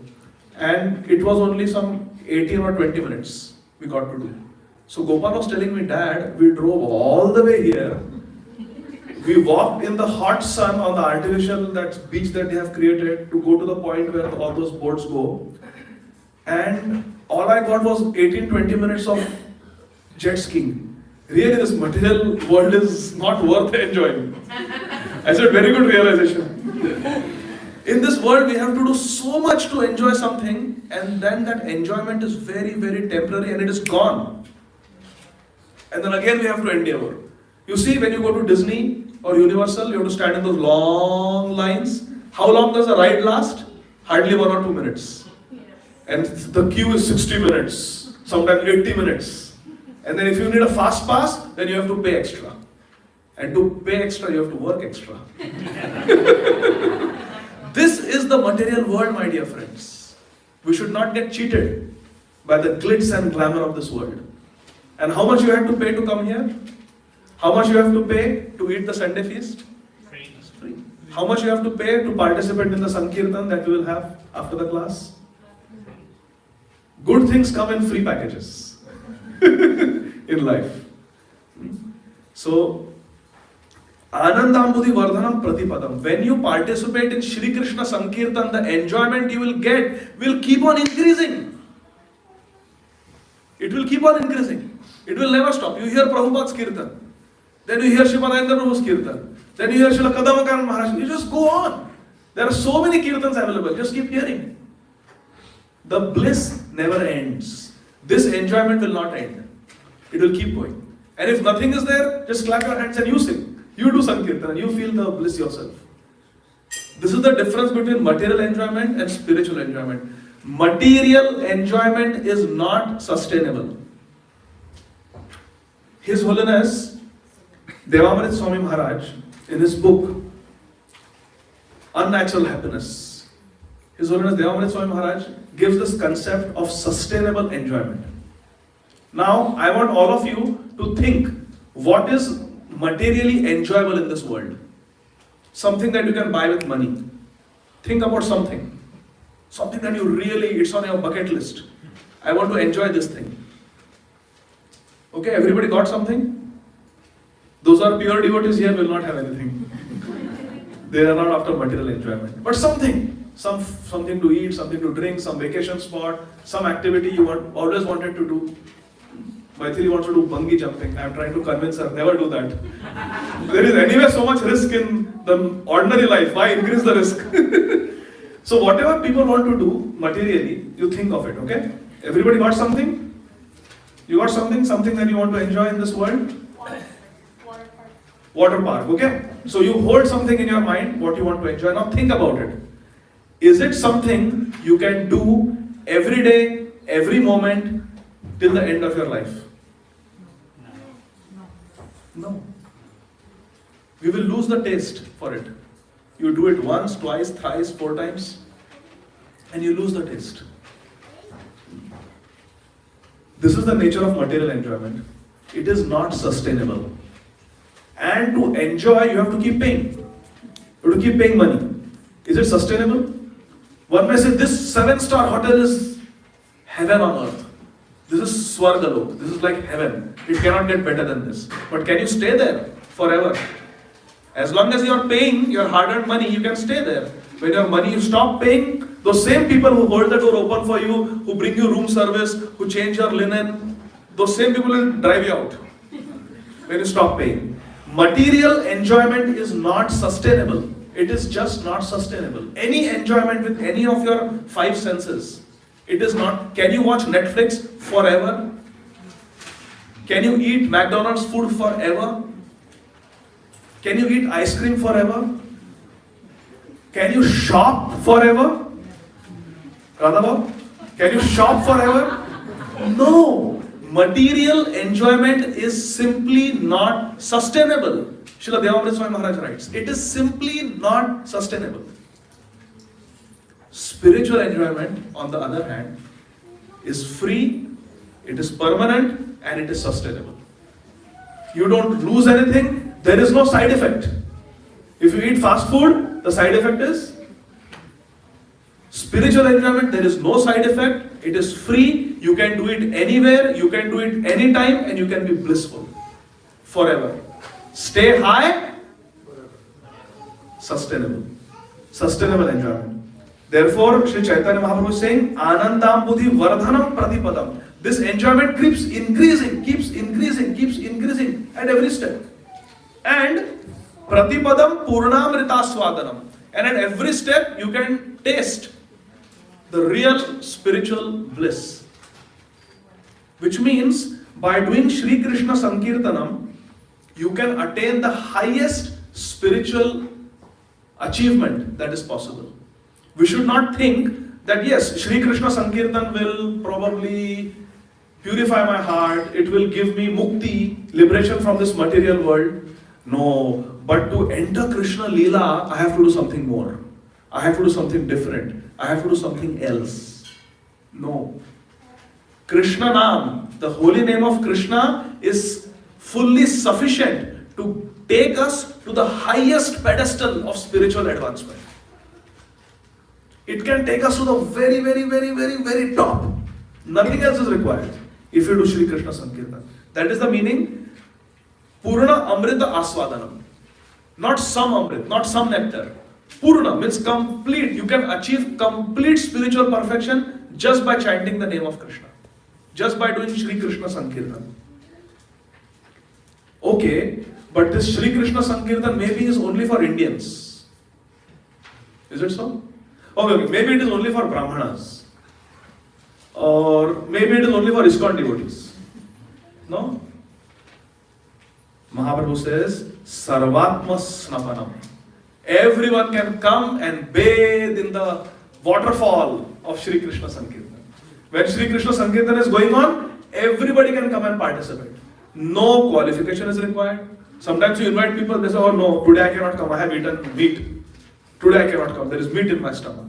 And it was only some 18 or 20 minutes we got to do. So Gopal was telling me, Dad, we drove all the way here. We walked in the hot sun on the artificial beach that they have created to go to the point where all those boats go. And all I got was 18-20 minutes of jet skiing. Really, this material world is not worth enjoying. I said, very good realization. In this world, we have to do so much to enjoy something, and then that enjoyment is very, very temporary and it is gone. And then again we have to endeavor. You see, when you go to Disney or Universal, you have to stand in those long lines. How long does a ride last? Hardly 1 or 2 minutes. And the queue is 60 minutes, sometimes 80 minutes. And then if you need a fast pass, then you have to pay extra. And to pay extra, you have to work extra. This is the material world, my dear friends. We should not get cheated by the glitz and glamour of this world. And how much you have to pay to come here? How much you have to pay to eat the Sunday feast? Free. How much you have to pay to participate in the Sankirtan that we will have after the class? Good things come in free packages in life. So, Anandambudhi Vardhanam Pratipadam. When you participate in Shri Krsna Sankirtan, the enjoyment you will get will keep on increasing. It will keep on increasing. It will never stop. You hear Prabhupada's Kirtan, then you hear Sripad Ayendar Prabhu's Kirtan, then you hear Srila Kadambakaran Maharaj. You just go on. There are so many Kirtans available. Just keep hearing. The bliss never ends. This enjoyment will not end. It will keep going. And if nothing is there, just clap your hands and you sing. You do Sankirtan and you feel the bliss yourself. This is the difference between material enjoyment and spiritual enjoyment. Material enjoyment is not sustainable. His Holiness Devamrit Swami Maharaj, in his book Unnatural Happiness, His Holiness Devamrit Swami Maharaj gives this concept of sustainable enjoyment. Now, I want all of you to think, what is materially enjoyable in this world? Something that you can buy with money. Think about something. Something that you really, it's on your bucket list. I want to enjoy this thing. Okay, everybody got something? Those are pure devotees here will not have anything. They are not after material enjoyment. But something to eat, something to drink, some vacation spot, some activity you always wanted to do. Maithili wants to do bungee jumping. I am trying to convince her, never do that. There is anyway so much risk in the ordinary life. Why increase the risk? So whatever people want to do materially, you think of it, okay? Everybody got something? You got something that you want to enjoy in this world? Water park, okay? So you hold something in your mind, what you want to enjoy. Now think about it. Is it something you can do every day, every moment, till the end of your life? No. We will lose the taste for it. You do it once, twice, thrice, 4 times, and you lose the taste. This is the nature of material enjoyment. It is not sustainable. And to enjoy, you have to keep paying. You have to keep paying money. Is it sustainable? One may say, this 7-star hotel is heaven on earth. This is Swargalok. This is like heaven. It cannot get better than this. But can you stay there forever? As long as you are paying your hard-earned money, you can stay there. When your money you stop paying, those same people who hold the door open for you, who bring you room service, who change your linen, those same people will drive you out when you stop paying. Material enjoyment is not sustainable. It is just not sustainable. Any enjoyment with any of your 5 senses, it is not. Can you watch Netflix forever? Can you eat McDonald's food forever? Can you eat ice cream forever? Can you shop forever? Radha, can you shop forever? No. Material enjoyment is simply not sustainable. Srila Devamrita Swami Maharaj writes, it is simply not sustainable. Spiritual enjoyment, on the other hand, is free, it is permanent, and it is sustainable. You don't lose anything, there is no side effect. If you eat fast food, the side effect is spiritual enjoyment, there is no side effect, it is free, you can do it anywhere, you can do it anytime, and you can be blissful forever. Stay high, sustainable enjoyment. Therefore, Sri Chaitanya Mahaprabhu is saying, Anandam Buddhi Vardhanam Pratipadam. This enjoyment keeps increasing at every step. And Pratipadam Purnamrita Swadanam. And at every step, you can taste the real spiritual bliss. Which means, by doing Shri Krsna Sankirtanam, you can attain the highest spiritual achievement that is possible. We should not think that yes, Shri Krsna Sankirtan will probably purify my heart, it will give me mukti, liberation from this material world. No, but to enter Krishna Leela, I have to do something more. I have to do something different. I have to do something else. No. Krishna Nam, the holy name of Krishna, is fully sufficient to take us to the highest pedestal of spiritual advancement. It can take us to the very top. Nothing else is required if you do Shri Krsna Sankirtan. That is the meaning. Purna Amrita Aswadanam. Not some Amrit, not some nectar. Purna means complete. You can achieve complete spiritual perfection just by chanting the name of Krishna. Just by doing Shri Krsna Sankirtan. Okay, but this Shri Krsna Sankirtan maybe is only for Indians. Is it so? Okay, maybe it is only for Brahmanas. Or maybe it is only for ISKCON devotees. No? Mahaprabhu says, Sarvatma Snapanam. Everyone can come and bathe in the waterfall of Shri Krsna Sankirtan. When Shri Krsna Sankirtan is going on, everybody can come and participate. No qualification is required. Sometimes you invite people, they say, oh no, today I cannot come, I have eaten meat. Today I cannot come, there is meat in my stomach.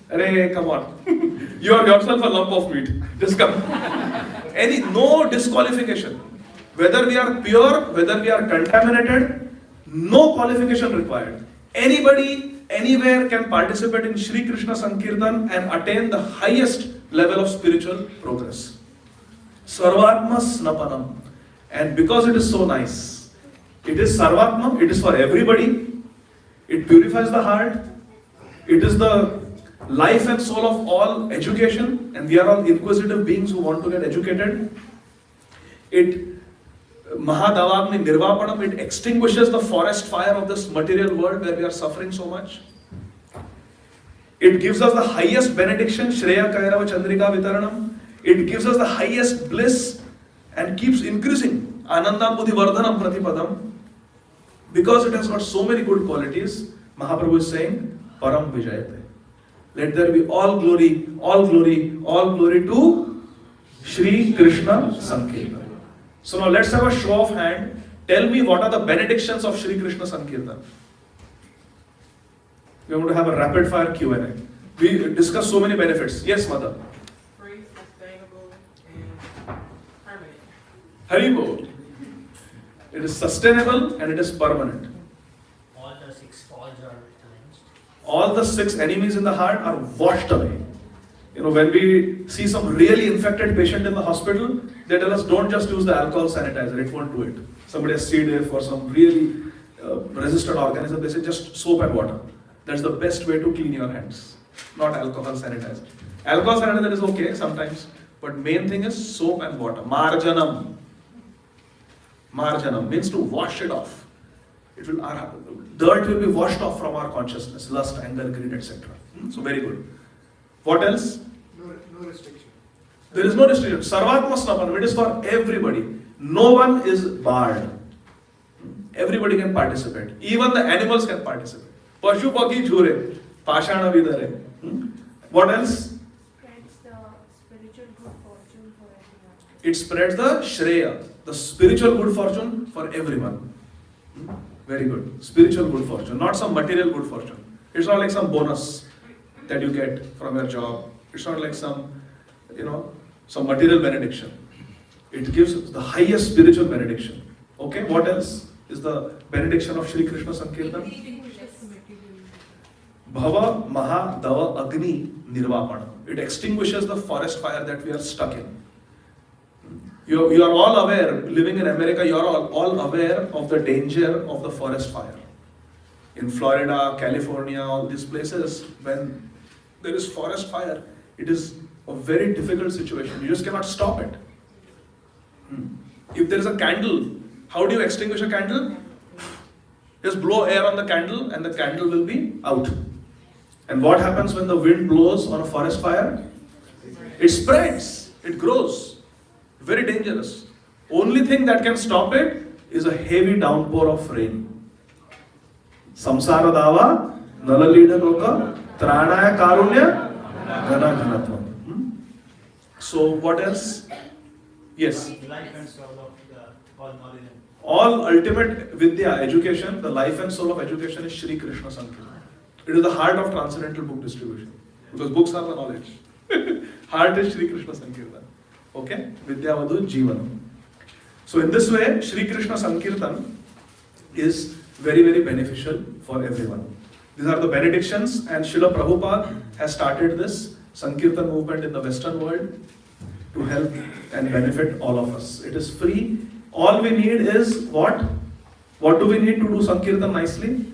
Arey, come on. You are yourself a lump of meat. Just come. No disqualification. Whether we are pure, whether we are contaminated, no qualification required. Anybody, anywhere can participate in Shri Krsna Sankirtan and attain the highest level of spiritual progress. Sarvatma Snapanam. And because it is so nice, it is Sarvatma, it is for everybody, it purifies the heart, it is the life and soul of all education, and we are all inquisitive beings who want to get educated. It Mahadavagni Nirvapanam, it extinguishes the forest fire of this material world where we are suffering so much. It gives us the highest benediction, Shreya Kairava Chandrika Vitaranam. It gives us the highest bliss and keeps increasing. Anandam Buddhi Vardhanam Pratipadam. Because it has got so many good qualities, Mahaprabhu is saying, Param Vijayate. Let there be all glory, all glory, all glory to Shri Krishna Sankirtan. So now let's have a show of hand. Tell me what are the benedictions of Shri Krishna Sankirtan. We are going to have a rapid fire Q&A. We discuss so many benefits. Yes, Mother.
Free, sustainable, and permanent.
Haribol. It is sustainable and it is permanent.
All the 6 faults are cleansed.
All the 6 enemies in the heart are washed away. You know, when we see some really infected patient in the hospital, they tell us don't just use the alcohol sanitizer, it won't do it. Somebody has C. diff or some really resistant organism, they say just soap and water. That's the best way to clean your hands, not alcohol sanitizer. Alcohol sanitizer is okay sometimes, but main thing is soap and water. Marjanam. Marjanam means to wash it off. It will, our dirt will be washed off from our consciousness, lust, anger, greed, etc. So very good. What else?
No restriction.
There is no restriction. Sarvatma Snapanam, it is for everybody. No one is barred. Everybody can participate. Even the animals can participate. Pashu Paki Jhure, Pashana Vidare. What else?
Spreads the spiritual good fortune for everyone.
It spreads the Shreya, the spiritual good fortune for everyone. Very good. Spiritual good fortune, not some material good fortune. It's not like some bonus that you get from your job. It's not like some, some material benediction. It gives the highest spiritual benediction. Okay, what else is the benediction of Shri Krishna Sankirtan? Bhava Maha Dava Agni Nirvapana. It extinguishes the forest fire that we are stuck in. You are all aware, living in America, you are all aware of the danger of the forest fire. In Florida, California, all these places, when there is forest fire, it is a very difficult situation. You just cannot stop it. If there is a candle, how do you extinguish a candle? Just blow air on the candle and the candle will be out. And what happens when the wind blows on a forest fire? It spreads, it grows. Very dangerous. Only thing that can stop it is a heavy downpour of rain. Samsara dava, nalalida loka, tranaya karunya, ghana ghanatvam. So what else? Yes.
Life and soul of the all knowledge.
All ultimate Vidya, education, the life and soul of education is Shri Krishna Sankirtan. It is the heart of transcendental book distribution. Because books are the knowledge. Heart is Shri Krishna Sankirtan. Okay? Vidya Vadhu Jivanam. So in this way, Shri Krishna Sankirtan is very, very beneficial for everyone. These are the benedictions, and Srila Prabhupada has started this Sankirtan movement in the Western world to help and benefit all of us. It is free. All we need is what? What do we need to do Sankirtan nicely?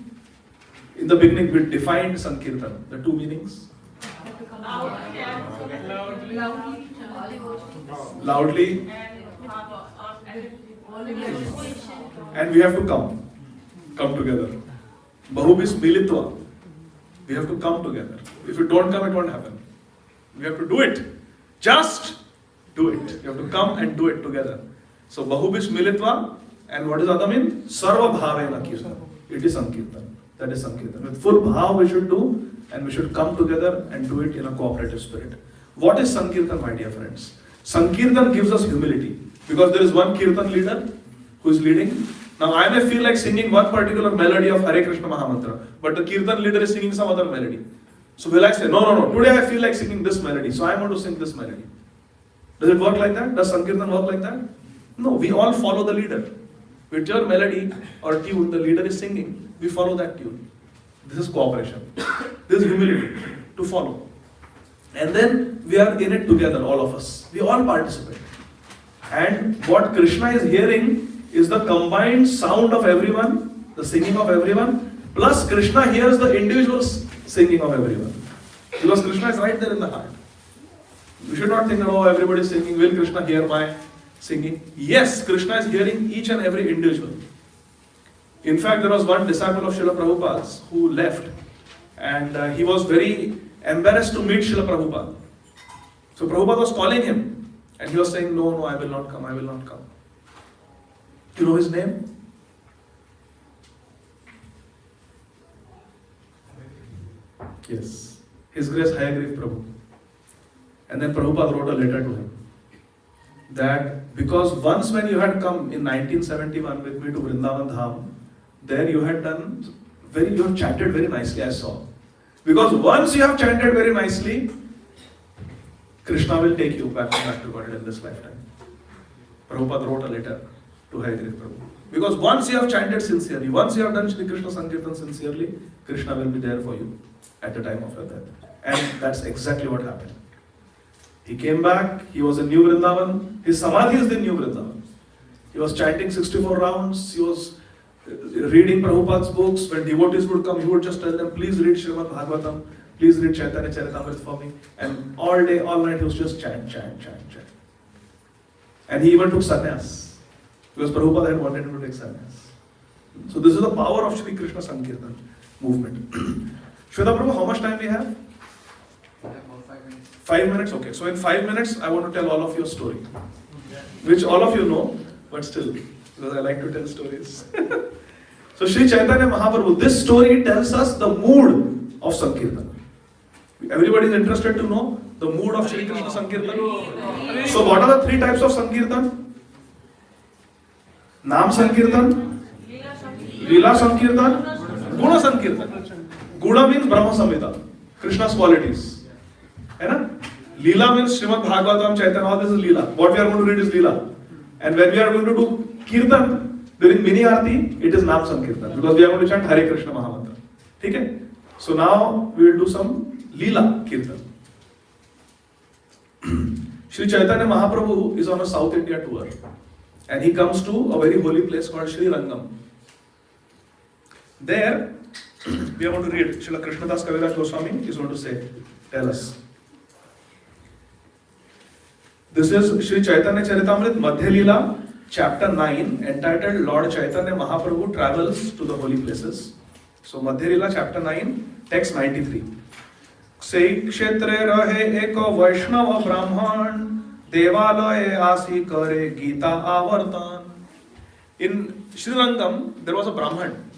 In the beginning, we defined Sankirtan, the 2 meanings. Loudly. And we have to come together. Bahubis militva. We have to come together. If you don't come, it won't happen. We have to do it. Just do it. You have to come and do it together. So Bahubis militva, and what is other mean? Sarva bhavena kirtan. It is Sankirtan. That is Sankirtan. With full bhav we should do, and we should come together and do it in a cooperative spirit. What is Sankirtan, my dear friends? Sankirtan gives us humility. Because there is one Kirtan leader who is leading. Now I may feel like singing one particular melody of Hare Krishna Mahamantra, but the Kirtan leader is singing some other melody. So will I say, no, today I feel like singing this melody, so I want to sing this melody. Does it work like that? Does Sankirtan work like that? No, we all follow the leader. Whichever melody or tune the leader is singing, we follow that tune. This is cooperation. This is humility to follow. And then we are in it together, all of us. We all participate. And what Krishna is hearing is the combined sound of everyone, the singing of everyone, plus Krishna hears the individual singing of everyone. Because Krishna is right there in the heart. We should not think that, oh, everybody is singing, will Krishna hear my singing? Yes, Krishna is hearing each and every individual. In fact, there was one disciple of Srila Prabhupada's who left, and he was very embarrassed to meet Srila Prabhupada. So Prabhupada was calling him, and he was saying, no, I will not come, I will not come. You know his name? Yes. His Grace Hayagriv Prabhu. And then Prabhupada wrote a letter to him. That because once when you had come in 1971 with me to Vrindavan Dham, there you had you have chanted very nicely, I saw. Because once you have chanted very nicely, Krishna will take you back to God in this lifetime. Prabhupada wrote a letter to Hayagriv Prabhu. Because once you have chanted sincerely, once you have done Shri Krishna Sankirtan sincerely, Krishna will be there for you at the time of your death. And that's exactly what happened. He came back, he was in New Vrindavan, his Samadhi is in New Vrindavan. He was chanting 64 rounds, he was reading Prabhupada's books. When devotees would come, he would just tell them, please read Srimad Bhagavatam, please read Chaitanya Charitamrita for me. And all day, all night, he was just chant. And he even took sannyas, because Prabhupada had wanted him to take sannyas. So this is the power of Shri Krishna Sankirtan movement. Shweta Prabhu, how much time we have? 5 minutes, okay. So in 5 minutes, I want to tell all of you a story, which all of you know, but still, because I like to tell stories. So Sri Chaitanya Mahaprabhu, this story tells us the mood of Sankirtan. Everybody is interested to know the mood of Shri Krishna Sankirtan. So what are the 3 types of Sankirtan? Nam Sankirtan, Leela Sankirtan, Guna Sankirtan. Guna means Brahma Samhita, Krishna's qualities. Leela means Srimad Bhagavatam, Chaitanya, all this is Leela. What we are going to read is Leela. And when we are going to do Kirtan, during Mini Aarti, it is Nam Sankirtan. Because we are going to chant Hare Krishna Mahamantra. Okay? So now we will do some Leela Kirtan. Sri Chaitanya Mahaprabhu is on a South India tour. And he comes to a very holy place called Sri Rangam. There, we are going to read. Srila Krishnadas Kaviraj Goswami is going to tell us. This is Sri Chaitanya Charitamrita Madhya Leela, chapter 9, entitled Lord Chaitanya Mahaprabhu Travels to the Holy Places. So Madhya Leela, chapter 9, text 93. Sei kshetre rahe ek Vaishnava Brahman, Devalaye asi kare Gita avartan. In Sri Rangam, there was a Brahman,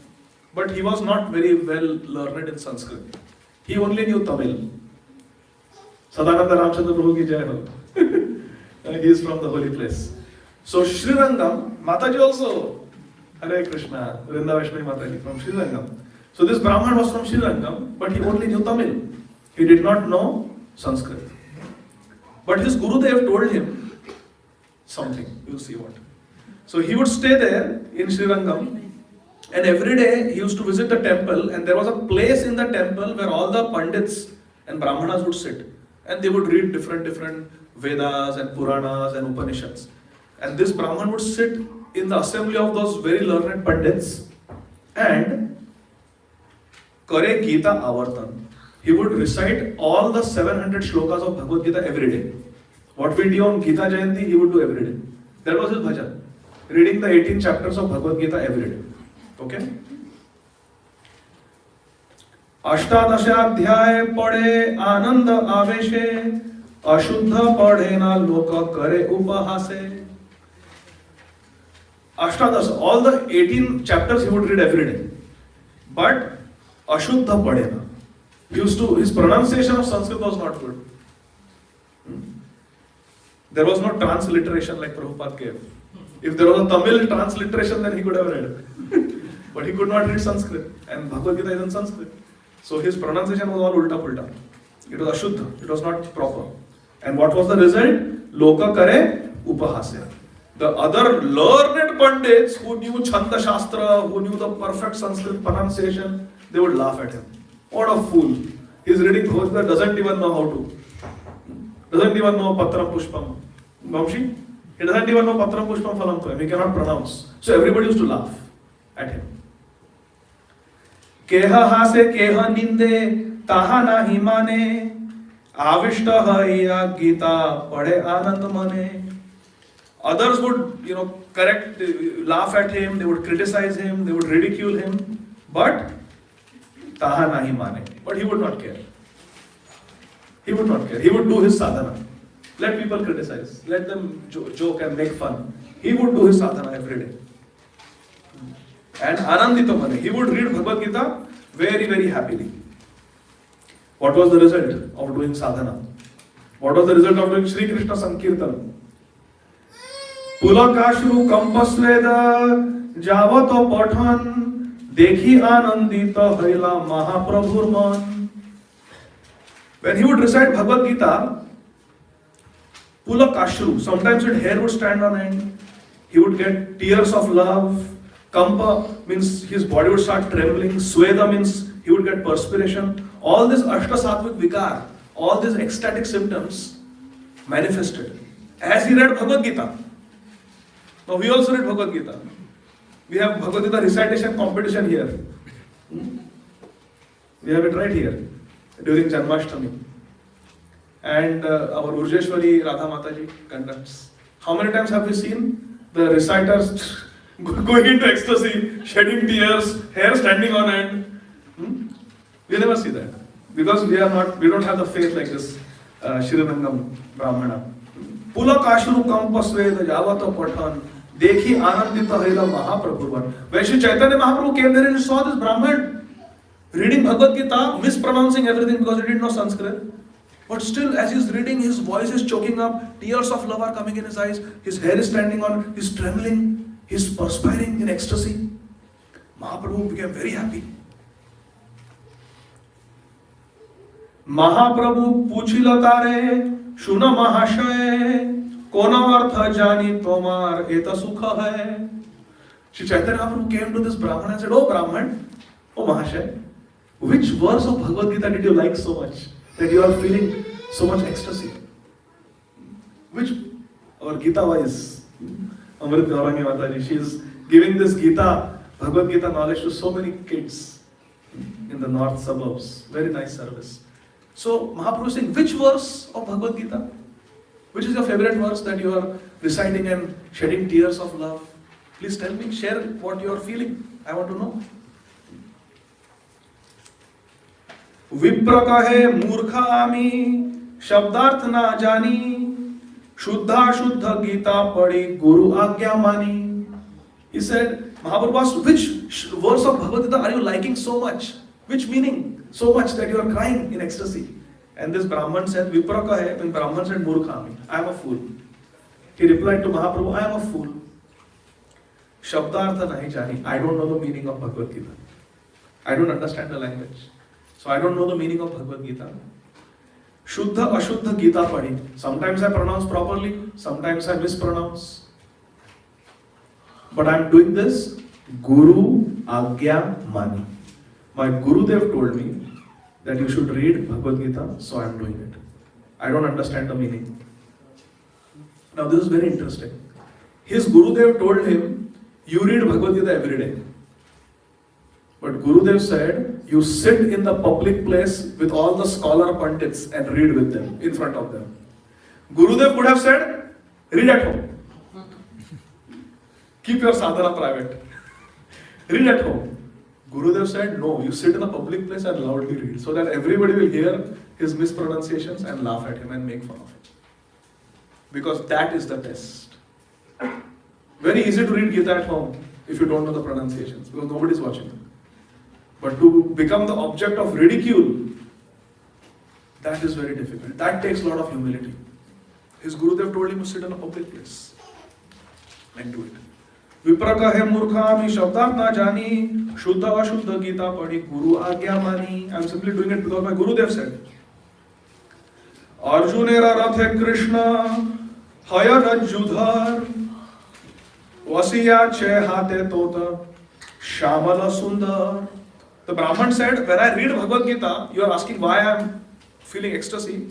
but he was not very well learned in Sanskrit. He only knew Tamil. Sadananda Ramchandra Prabhu ki jai ho. He is from the holy place. So Sri Rangam, Mataji also, Hare Krishna, Vrinda Vaishnavi Mataji from Sri Rangam. So this Brahman was from Sri Rangam, but he only knew Tamil. He did not know Sanskrit. But his Gurudev told him something. You'll see what. So he would stay there in Sri Rangam, and every day he used to visit the temple, and there was a place in the temple where all the Pandits and Brahmanas would sit, and they would read different Vedas and Puranas and Upanishads. And this Brahman would sit in the assembly of those very learned Pandits and Kare Gita Avartan. He would recite all the 700 shlokas of Bhagavad Gita every day. What we do on Gita Jayanti, he would do every day. That was his bhajan. Reading the 18 chapters of Bhagavad Gita every day. Okay? Ashtadashyadhyay pade ananda aveshe, ashuddha pade na loka kare upahase. Ashtadasya, all the 18 chapters he would read every day. But ashuddha pade na. His pronunciation of Sanskrit was not good. There was no transliteration like Prabhupada gave. If there was a Tamil transliteration, then he could have read it. But he could not read Sanskrit. And Bhagavad Gita is in Sanskrit. So his pronunciation was all ulta-pulta. It was ashuddha. It was not proper. And what was the result? Loka kare upahasya. The other learned Pandits who knew Chanda Shastra, who knew the perfect Sanskrit pronunciation, they would laugh at him. What a fool. He's reading Bhagavad Gita, doesn't even know how to. Doesn't even know Patram Pushpam. Vamshi? He doesn't even know Patram Pushpam Phalam Toyam. He cannot pronounce. So everybody used to laugh at him. Keha hase keha ninde taha nahi mane avishta haiya gita pade anand mane. Others would, correct, laugh at him, they would criticize him, they would ridicule him, but taha nahi mane. But he would not care. He would not care. He would do his sadhana. Let people criticize. Let them joke and make fun. He would do his sadhana every day. And anandito mane. He would read Bhagavad Gita very, very happily. What was the result of doing sadhana? What was the result of doing Sri Krsna Sankirtan? Pulakashru kampasveda javato pathan dekhi anandita haila mahaprabhur man. When he would recite Bhagavad Gita, Pulakashru, sometimes his hair would stand on end, he would get tears of love. Kampa means his body would start trembling. Sweda means he would get perspiration. All this Ashta Sattvic Vikar, all these ecstatic symptoms manifested as he read Bhagavad Gita. Now we also read Bhagavad Gita. We have Bhagavad Gita recitation competition here. We have it right here during Janmashtami. And our Urjeshwari Radha Mataji conducts. How many times have we seen the reciters going into ecstasy, shedding tears, hair standing on end? We never see that. Because we don't have the faith like this Shrirangam Brahmana. Pulakashru kampasveda javato pathan dekhi anandita haila mahaprabhu. When Shri Chaitanya Mahaprabhu came there and he saw this Brahman reading Bhagavad Gita, mispronouncing everything because he didn't know Sanskrit. But still, as he's reading, his voice is choking up, tears of love are coming in his eyes, his hair is standing on, he's trembling, he's perspiring in ecstasy. Mahaprabhu became very happy. Mahaprabhu puchila tare, shuna mahashay, kona artha jani tomar eta sukha hai. Shri Chaitanya Mahaprabhu came to this Brahman and said, "Oh Brahman, oh Mahashay, which verse of Bhagavad Gita did you like so much that you are feeling so much ecstasy?" Which, our Gita wise, Amrit Gaurangi Mataji, she is giving this Gita, Bhagavad Gita knowledge to so many kids in the north suburbs. Very nice service. So Mahaprabhu is saying, which verse of Bhagavad Gita? Which is your favorite verse that you are reciting and shedding tears of love? Please tell me, share what you are feeling. I want to know. Vipra kahe murkha ami, shabdarth na jani, shuddha shuddha Gita padi, guru agya mani. He said, Mahaprabhu asked, which verse of Bhagavad Gita are you liking so much? Which meaning? So much that you are crying in ecstasy. And this Brahman said, Vipra kahe, when Brahman said murkha ami, I am a fool. He replied to Mahaprabhu, I am a fool. Shabdartha nahi jani. I don't know the meaning of Bhagavad Gita. I don't understand the language. So I don't know the meaning of Bhagavad Gita. Shuddha Ashuddha Gita padi. Sometimes I pronounce properly, sometimes I mispronounce. But I am doing this Guru Agya Mani. My Gurudev told me that you should read Bhagavad Gita, so I am doing it. I don't understand the meaning. Now this is very interesting. His Gurudev told him, you read Bhagavad Gita every day. But Gurudev said, you sit in the public place with all the scholar pandits and read with them, in front of them. Gurudev could have said, read at home. Keep your sadhana private. Read at home. Gurudev said, no, you sit in a public place and loudly read, so that everybody will hear his mispronunciations and laugh at him and make fun of him. Because that is the test. Very easy to read Gita at home if you don't know the pronunciations, because nobody is watching. But to become the object of ridicule, that is very difficult. That takes a lot of humility. His Gurudev told him to sit in a public place and do it. Vipraka hai murkhami shabdat na jani, shuddha va shuddha Gita padi, guru agya mani. I am simply doing it because my Gurudev said. Arjunera rathe Krishna, haya rajudhar, vasiya che hate tota, shamala sundar. The Brahman said, when I read Bhagavad Gita, you are asking why I am feeling ecstasy.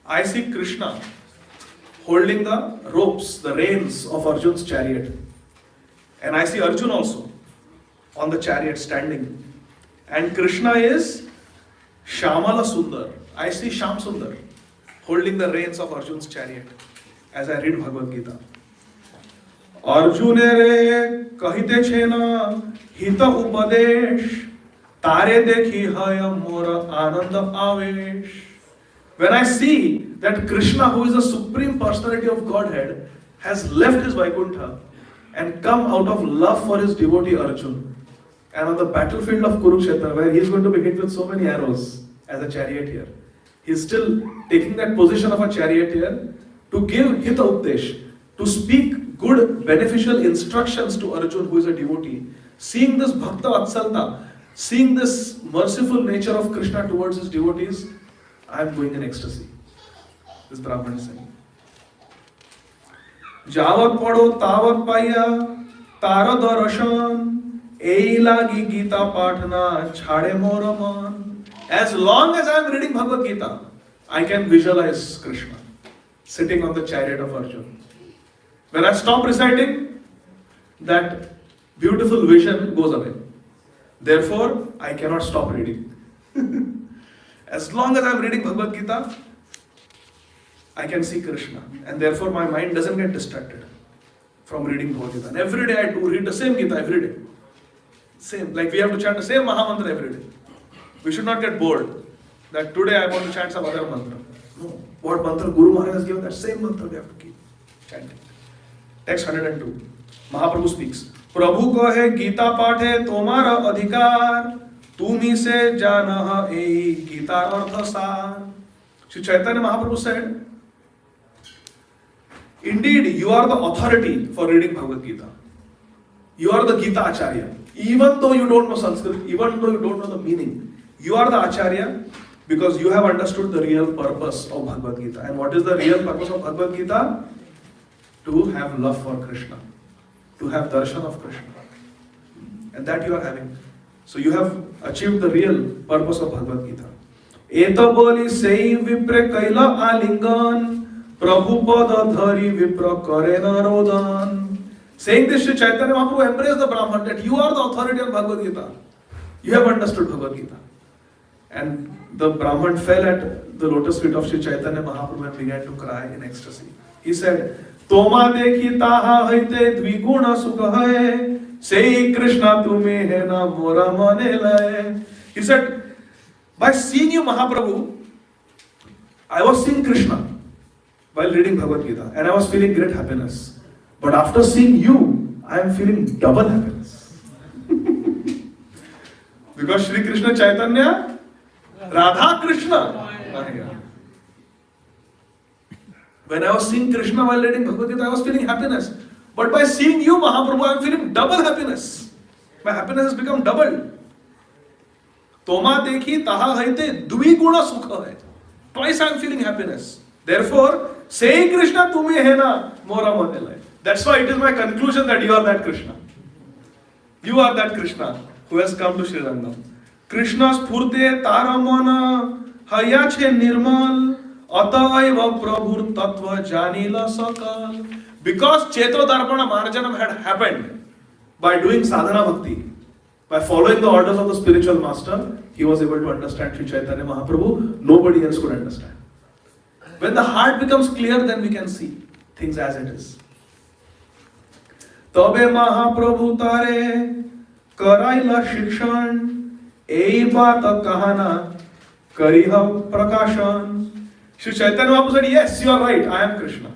I see Krishna holding the ropes, the reins of Arjun's chariot. And I see Arjun also on the chariot standing. And Krishna is Shamala Sundar. I see Sham Sundar holding the reins of Arjun's chariot as I read Bhagavad Gita. Arjunere kahite chena hita upadesh tare dekhi haya mora ananda avesh. When I see that Krishna, who is the supreme personality of Godhead, has left his Vaikuntha and come out of love for his devotee Arjun, and on the battlefield of Kurukshetra, where he is going to be hit with so many arrows as a charioteer, he is still taking that position of a charioteer to give Hita Updesh, to speak good, beneficial instructions to Arjun, who is a devotee. Seeing this Bhakta Vatsalta, seeing this merciful nature of Krishna towards his devotees, I am going in ecstasy. This Brahman is saying. Javat pado tavat paya tara darashan ei lagi Gita pathna chhade mora man. As long as I am reading Bhagavad Gita, I can visualize Krishna sitting on the chariot of Arjuna. When I stop reciting, that beautiful vision goes away. Therefore, I cannot stop reading. As long as I am reading Bhagavad Gita, I can see Krishna. And therefore, my mind doesn't get distracted from reading Bhagavad Gita. And every day I do read the same Gita every day. Same, like we have to chant the same Mahamantra every day. We should not get bored that today I want to chant some other mantra. No. What mantra Guru Maharaj has given, that same mantra we have to keep chanting. Text 102. Mahaprabhu speaks. Prabhu kahe Gita paathe tomara adhikar, tumi se janah ei Gita artha sar. Shri Chaitanya Mahaprabhu said, indeed, you are the authority for reading Bhagavad Gita. You are the Gita Acharya. Even though you don't know Sanskrit, even though you don't know the meaning, you are the Acharya because you have understood the real purpose of Bhagavad Gita. And what is the real purpose of Bhagavad Gita? To have love for Krishna, to have darshan of Krishna. And that you are having. So you have achieved the real purpose of Bhagavad Gita. Eta boli sei vipre kaila alingan, Prabhu pada dhari vipra kare narodan. Saying this, Sri Chaitanya Mahaprabhu embraced the Brahman that you are the authority on Bhagavad Gita. You have understood Bhagavad Gita. And the Brahman fell at the lotus feet of Sri Chaitanya Mahaprabhu and began to cry in ecstasy. He said, Toma dekhi taha haite dviguna sukha hai, sei Krishna tume hai na mora mane laye. He said, by seeing you Mahaprabhu, I was seeing Krishna while reading Bhagavad Gita and I was feeling great happiness. But after seeing you, I am feeling double happiness. Because Shri Krishna Chaitanya, Radha Krishna. When I was seeing Krishna while reading Bhagavad Gita, I was feeling happiness. But by seeing you, Mahaprabhu, I am feeling double happiness. My happiness has become double. Toma dekhi taha haite dviguna sukha hai. Twice I am feeling happiness. Therefore, say Krishna tume hai na mora mane lai. That's why it is my conclusion that you are that Krishna. You are that Krishna who has come to Sri Rangam. Krishna's phurte taramana hayache nirmal ataiva prabhur tattva janila sakal. Because Cheto Darpana Marjanam had happened by doing sadhana bhakti, by following the orders of the spiritual master, he was able to understand Sri Chaitanya Mahaprabhu. Nobody else could understand. When the heart becomes clear, then we can see things as it is. तबे महाप्रभु तारे कराइला शिक्षण ei बात कहना करिह प्रकाशन. Shri Chaitanya Mahaprabhu said, yes, you are right, I am Krishna.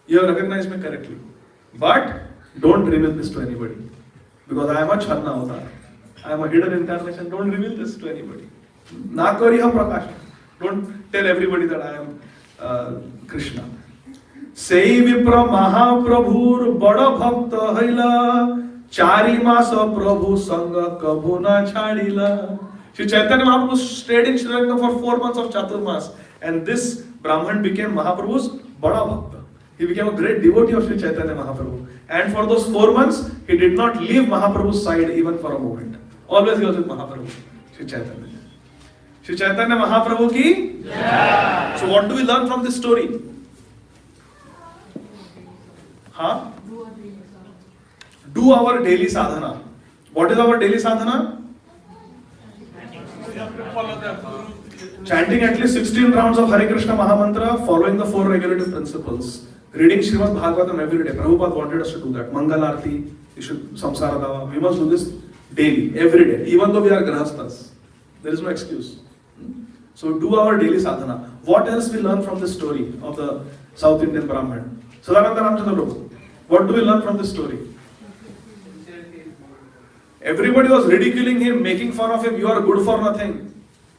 You have recognized me correctly. But don't reveal this to anybody. Because I am a Channa avatar. I am a hidden incarnation. Don't reveal this to anybody. Na kariha prakashan. Don't tell everybody that I am Krishna. Sei vipra mahaprabhur bada bhakta haila chari masa prabhu sangha kabhu na chadila. Shri Chaitanya Mahaprabhu stayed in Sri Lanka for 4 months of Chaturmas, and this Brahman became Mahaprabhu's bada bhakta. He became a great devotee of Sri Chaitanya Mahaprabhu, and for those 4 months he did not leave Mahaprabhu's side even for a moment. Always he was with Mahaprabhu, Sri Chaitanya. Sri Chaitanya Mahaprabhu ki? Yeah. So what do we learn from this story? Huh? Do our daily sadhana. What is our daily sadhana? Chanting at least 16 rounds of Hare Krishna Mahamantra, following the 4 regulative principles. Reading Srimad Bhagavatam every day. Prabhupada wanted us to do that. Mangal Arati, we should Samsara Dava. We must do this daily, every day, even though we are grahasthas. There is no excuse. So do our daily sadhana. What else we learn from this story of the South Indian Brahmin? Sadananda Ramchandra Prabhu. What do we learn from this story? Everybody was ridiculing him, making fun of him. You are good for nothing.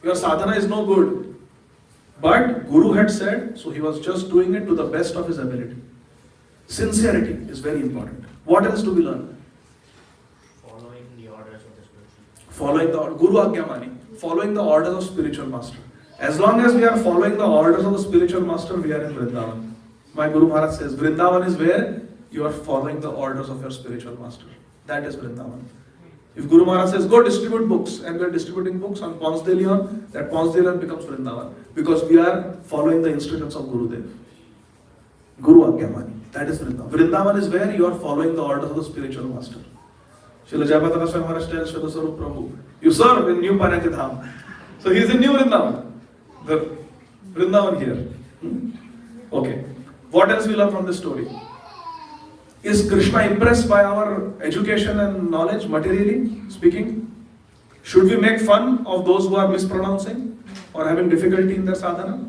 Your sadhana is no good. But Guru had said, so he was just doing it to the best of his ability. Sincerity is very important. What else do we learn?
Following the orders of the spiritual.
Following the Guru Agyamani. Following the orders of spiritual master. As long as we are following the orders of the spiritual master, we are in Vrindavan. My Guru Maharaj says, Vrindavan is where you are following the orders of your spiritual master. That is Vrindavan. If Guru Maharaj says, go distribute books, and we are distributing books on Pons de Leon, that Pons de Leon becomes Vrindavan. Because we are following the instructions of Gurudev. Guru Agyamani. That is Vrindavan. Vrindavan is where you are following the orders of the spiritual master. Srila Jayapataka Swami Maharaj tells Srila Sarup Prabhu, you serve in New Panati Dham. So he is in New Vrindavan. The Vrindavan here. Okay. What else we learn from this story? Is Krishna impressed by our education and knowledge, materially speaking? Should we make fun of those who are mispronouncing or having difficulty in their sadhana?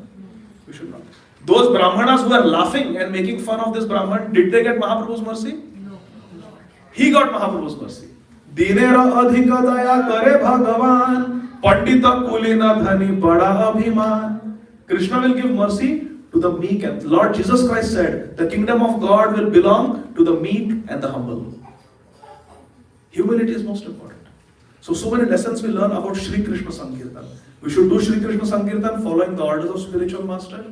We should not. Those Brahmanas who are laughing and making fun of this Brahman, did they get Mahaprabhu's mercy? No. He got Mahaprabhu's mercy. Dinera adhika daya kare bhagavan, pandita kulina dhani bada abhiman. Krishna will give mercy to the meek, and Lord Jesus Christ said, the kingdom of God will belong to the meek and the humble. Humility is most important. So many lessons we learn about Shri Krsna Sankirtan. We should do Shri Krsna Sankirtan following the orders of spiritual master.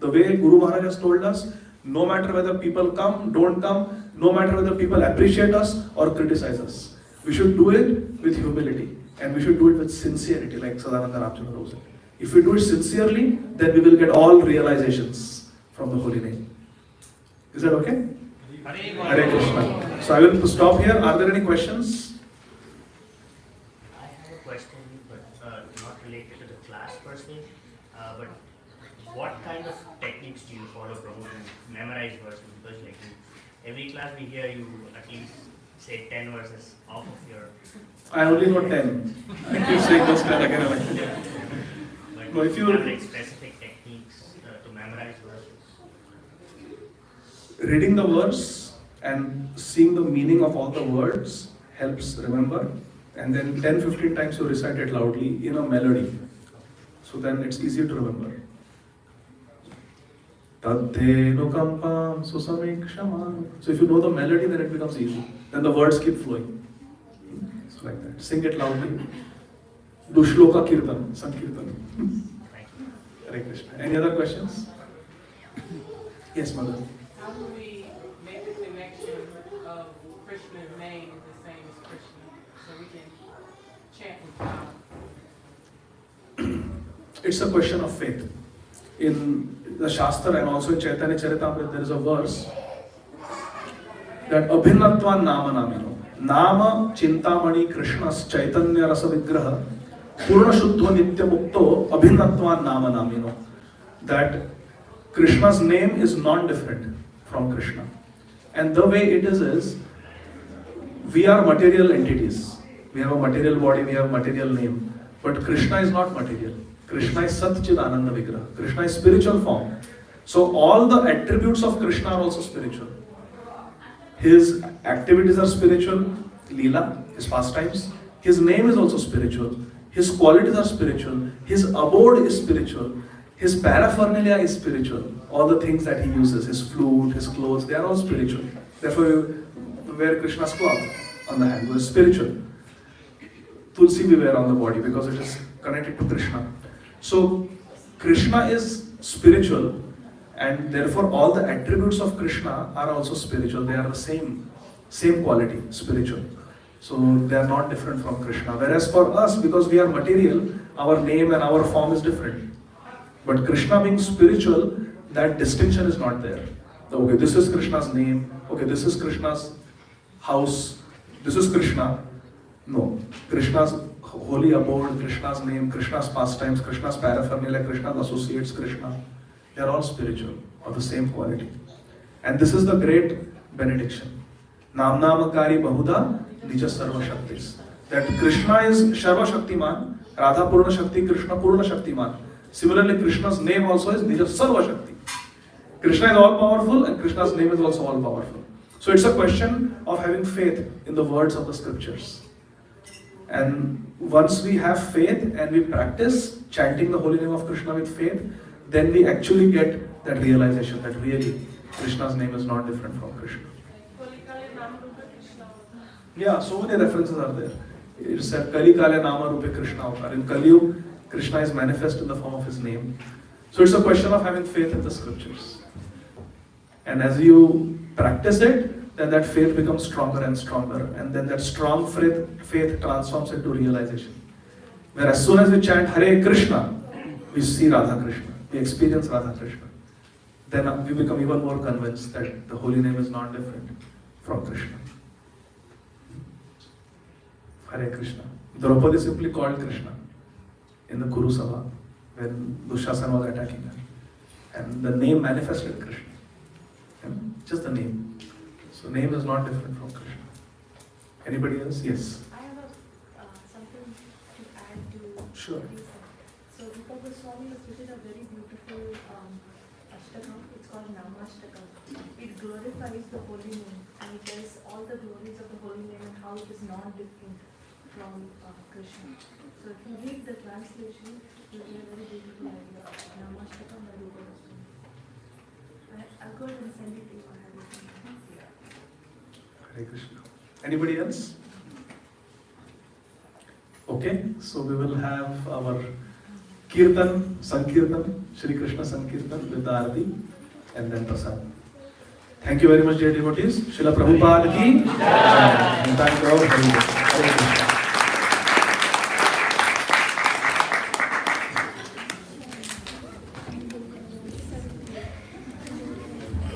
The way Guru Maharaj has told us, no matter whether people come, don't come, no matter whether people appreciate us or criticize us. We should do it with humility, and we should do it with sincerity, like Sadananda Ramchandra said. If we do it sincerely, then we will get all realizations from the holy name. Is that okay? Hare Krishna. So I will stop here. Are there any questions?
I have a question, but not related to the class per se. But what kind of techniques do you follow, Prabhu, to memorize verses? Because like every class we hear you at least say 10 verses off of your.
I only know 10. I keep saying those 10 again and again.
But
No, if you
have like specific techniques to memorize verses.
Reading the verse and seeing the meaning of all the words helps remember, and then 10-15 times you recite it loudly in a melody, so then it's easier to remember. Tadhenukampam susamikshama. So if you know the melody, then it becomes easy. Then the words keep flowing. So like that. Sing it loudly. Do shloka kirtan, sankirtan. Hare Krishna. Any other questions? Yes, mother.
How do we make the connection of Krishna's name is the same as Krishna, so we can chant with God?
It's a question of faith. In the Shastra and also in Chaitanya Charitamrita, there is a verse that Abhinatva Nama Namino. Nama Chintamani Krishna's Chaitanya Rasa Vigraha Purna Shuddha Nitya Mukto Abhinatva Nama Namino. That Krishna's name is non-different from Krishna. And the way it is we are material entities. We have a material body, we have a material name. But Krishna is not material. Krishna is Sat Chid Ananda Vigraha. Krishna is spiritual form. So all the attributes of Krishna are also spiritual. His activities are spiritual, Leela, his pastimes. His name is also spiritual. His qualities are spiritual. His abode is spiritual. His paraphernalia is spiritual. All the things that he uses, his flute, his clothes, they are all spiritual. Therefore, you wear Krishna's cloth on the hand, which is spiritual. Tulsi we wear on the body because it is connected to Krishna. So, Krishna is spiritual, and therefore all the attributes of Krishna are also spiritual. They are the same quality, spiritual. So they are not different from Krishna. Whereas for us, because we are material, our name and our form is different. But Krishna being spiritual, that distinction is not there. Okay, this is Krishna's name. Okay, this is Krishna's house. This is Krishna. No. Krishna's holy abode, Krishna's name, Krishna's pastimes, Krishna's paraphernalia, Krishna's associates, Krishna. They are all spiritual, of the same quality. And this is the great benediction. Namnamakari Bahuda Nija Sarva Shaktis. That Krishna is Sarva Shaktiman, Radha Purna Shakti, Krishna Purna Shaktiman. Similarly, Krishna's name also is Nija Sarva Shakti. Krishna is all powerful and Krishna's name is also all powerful. So it's a question of having faith in the words of the scriptures. And once we have faith and we practice chanting the holy name of Krishna with faith, then we actually get that realization that really Krishna's name is not different from Krishna. Yeah, so many references are there. It said Kali Kale Nama Rupe Krishna Avatar. In Kali Yuga, Krishna is manifest in the form of his name. So it's a question of having faith in the scriptures. And as you practice it, then that faith becomes stronger and stronger. And then that strong faith transforms into realization. Where as soon as we chant Hare Krishna, we see Radha Krishna. We experience Radha Krishna. Then we become even more convinced that the holy name is not different from Krishna. Hare Krishna. Draupadi simply called Krishna in the Kuru Sabha when Dushasana was attacking her. And the name manifested Krishna. Just the name. So name is not different from Krishna. Anybody else? Yes.
I have something to add to.
Sure.
what you said. So Rupa Goswami has written a very beautiful Ashtakam. It's called Namashtakam. It glorifies the holy name and it tells all the glories of the holy name and how it is not different from Krishna. So if you read the translation, you will get a very beautiful idea of Namashtakam by Rupa Goswami. I'll go ahead and send it to you.
Hare Krishna. Anybody else? Okay, so we will have our Kirtan, Sankirtan, Shri Krsna Sankirtan with the Arati and then Prasad. Thank you very much, dear devotees. Srila Prabhupada ki Jai. And thank you all. Hare Krishna.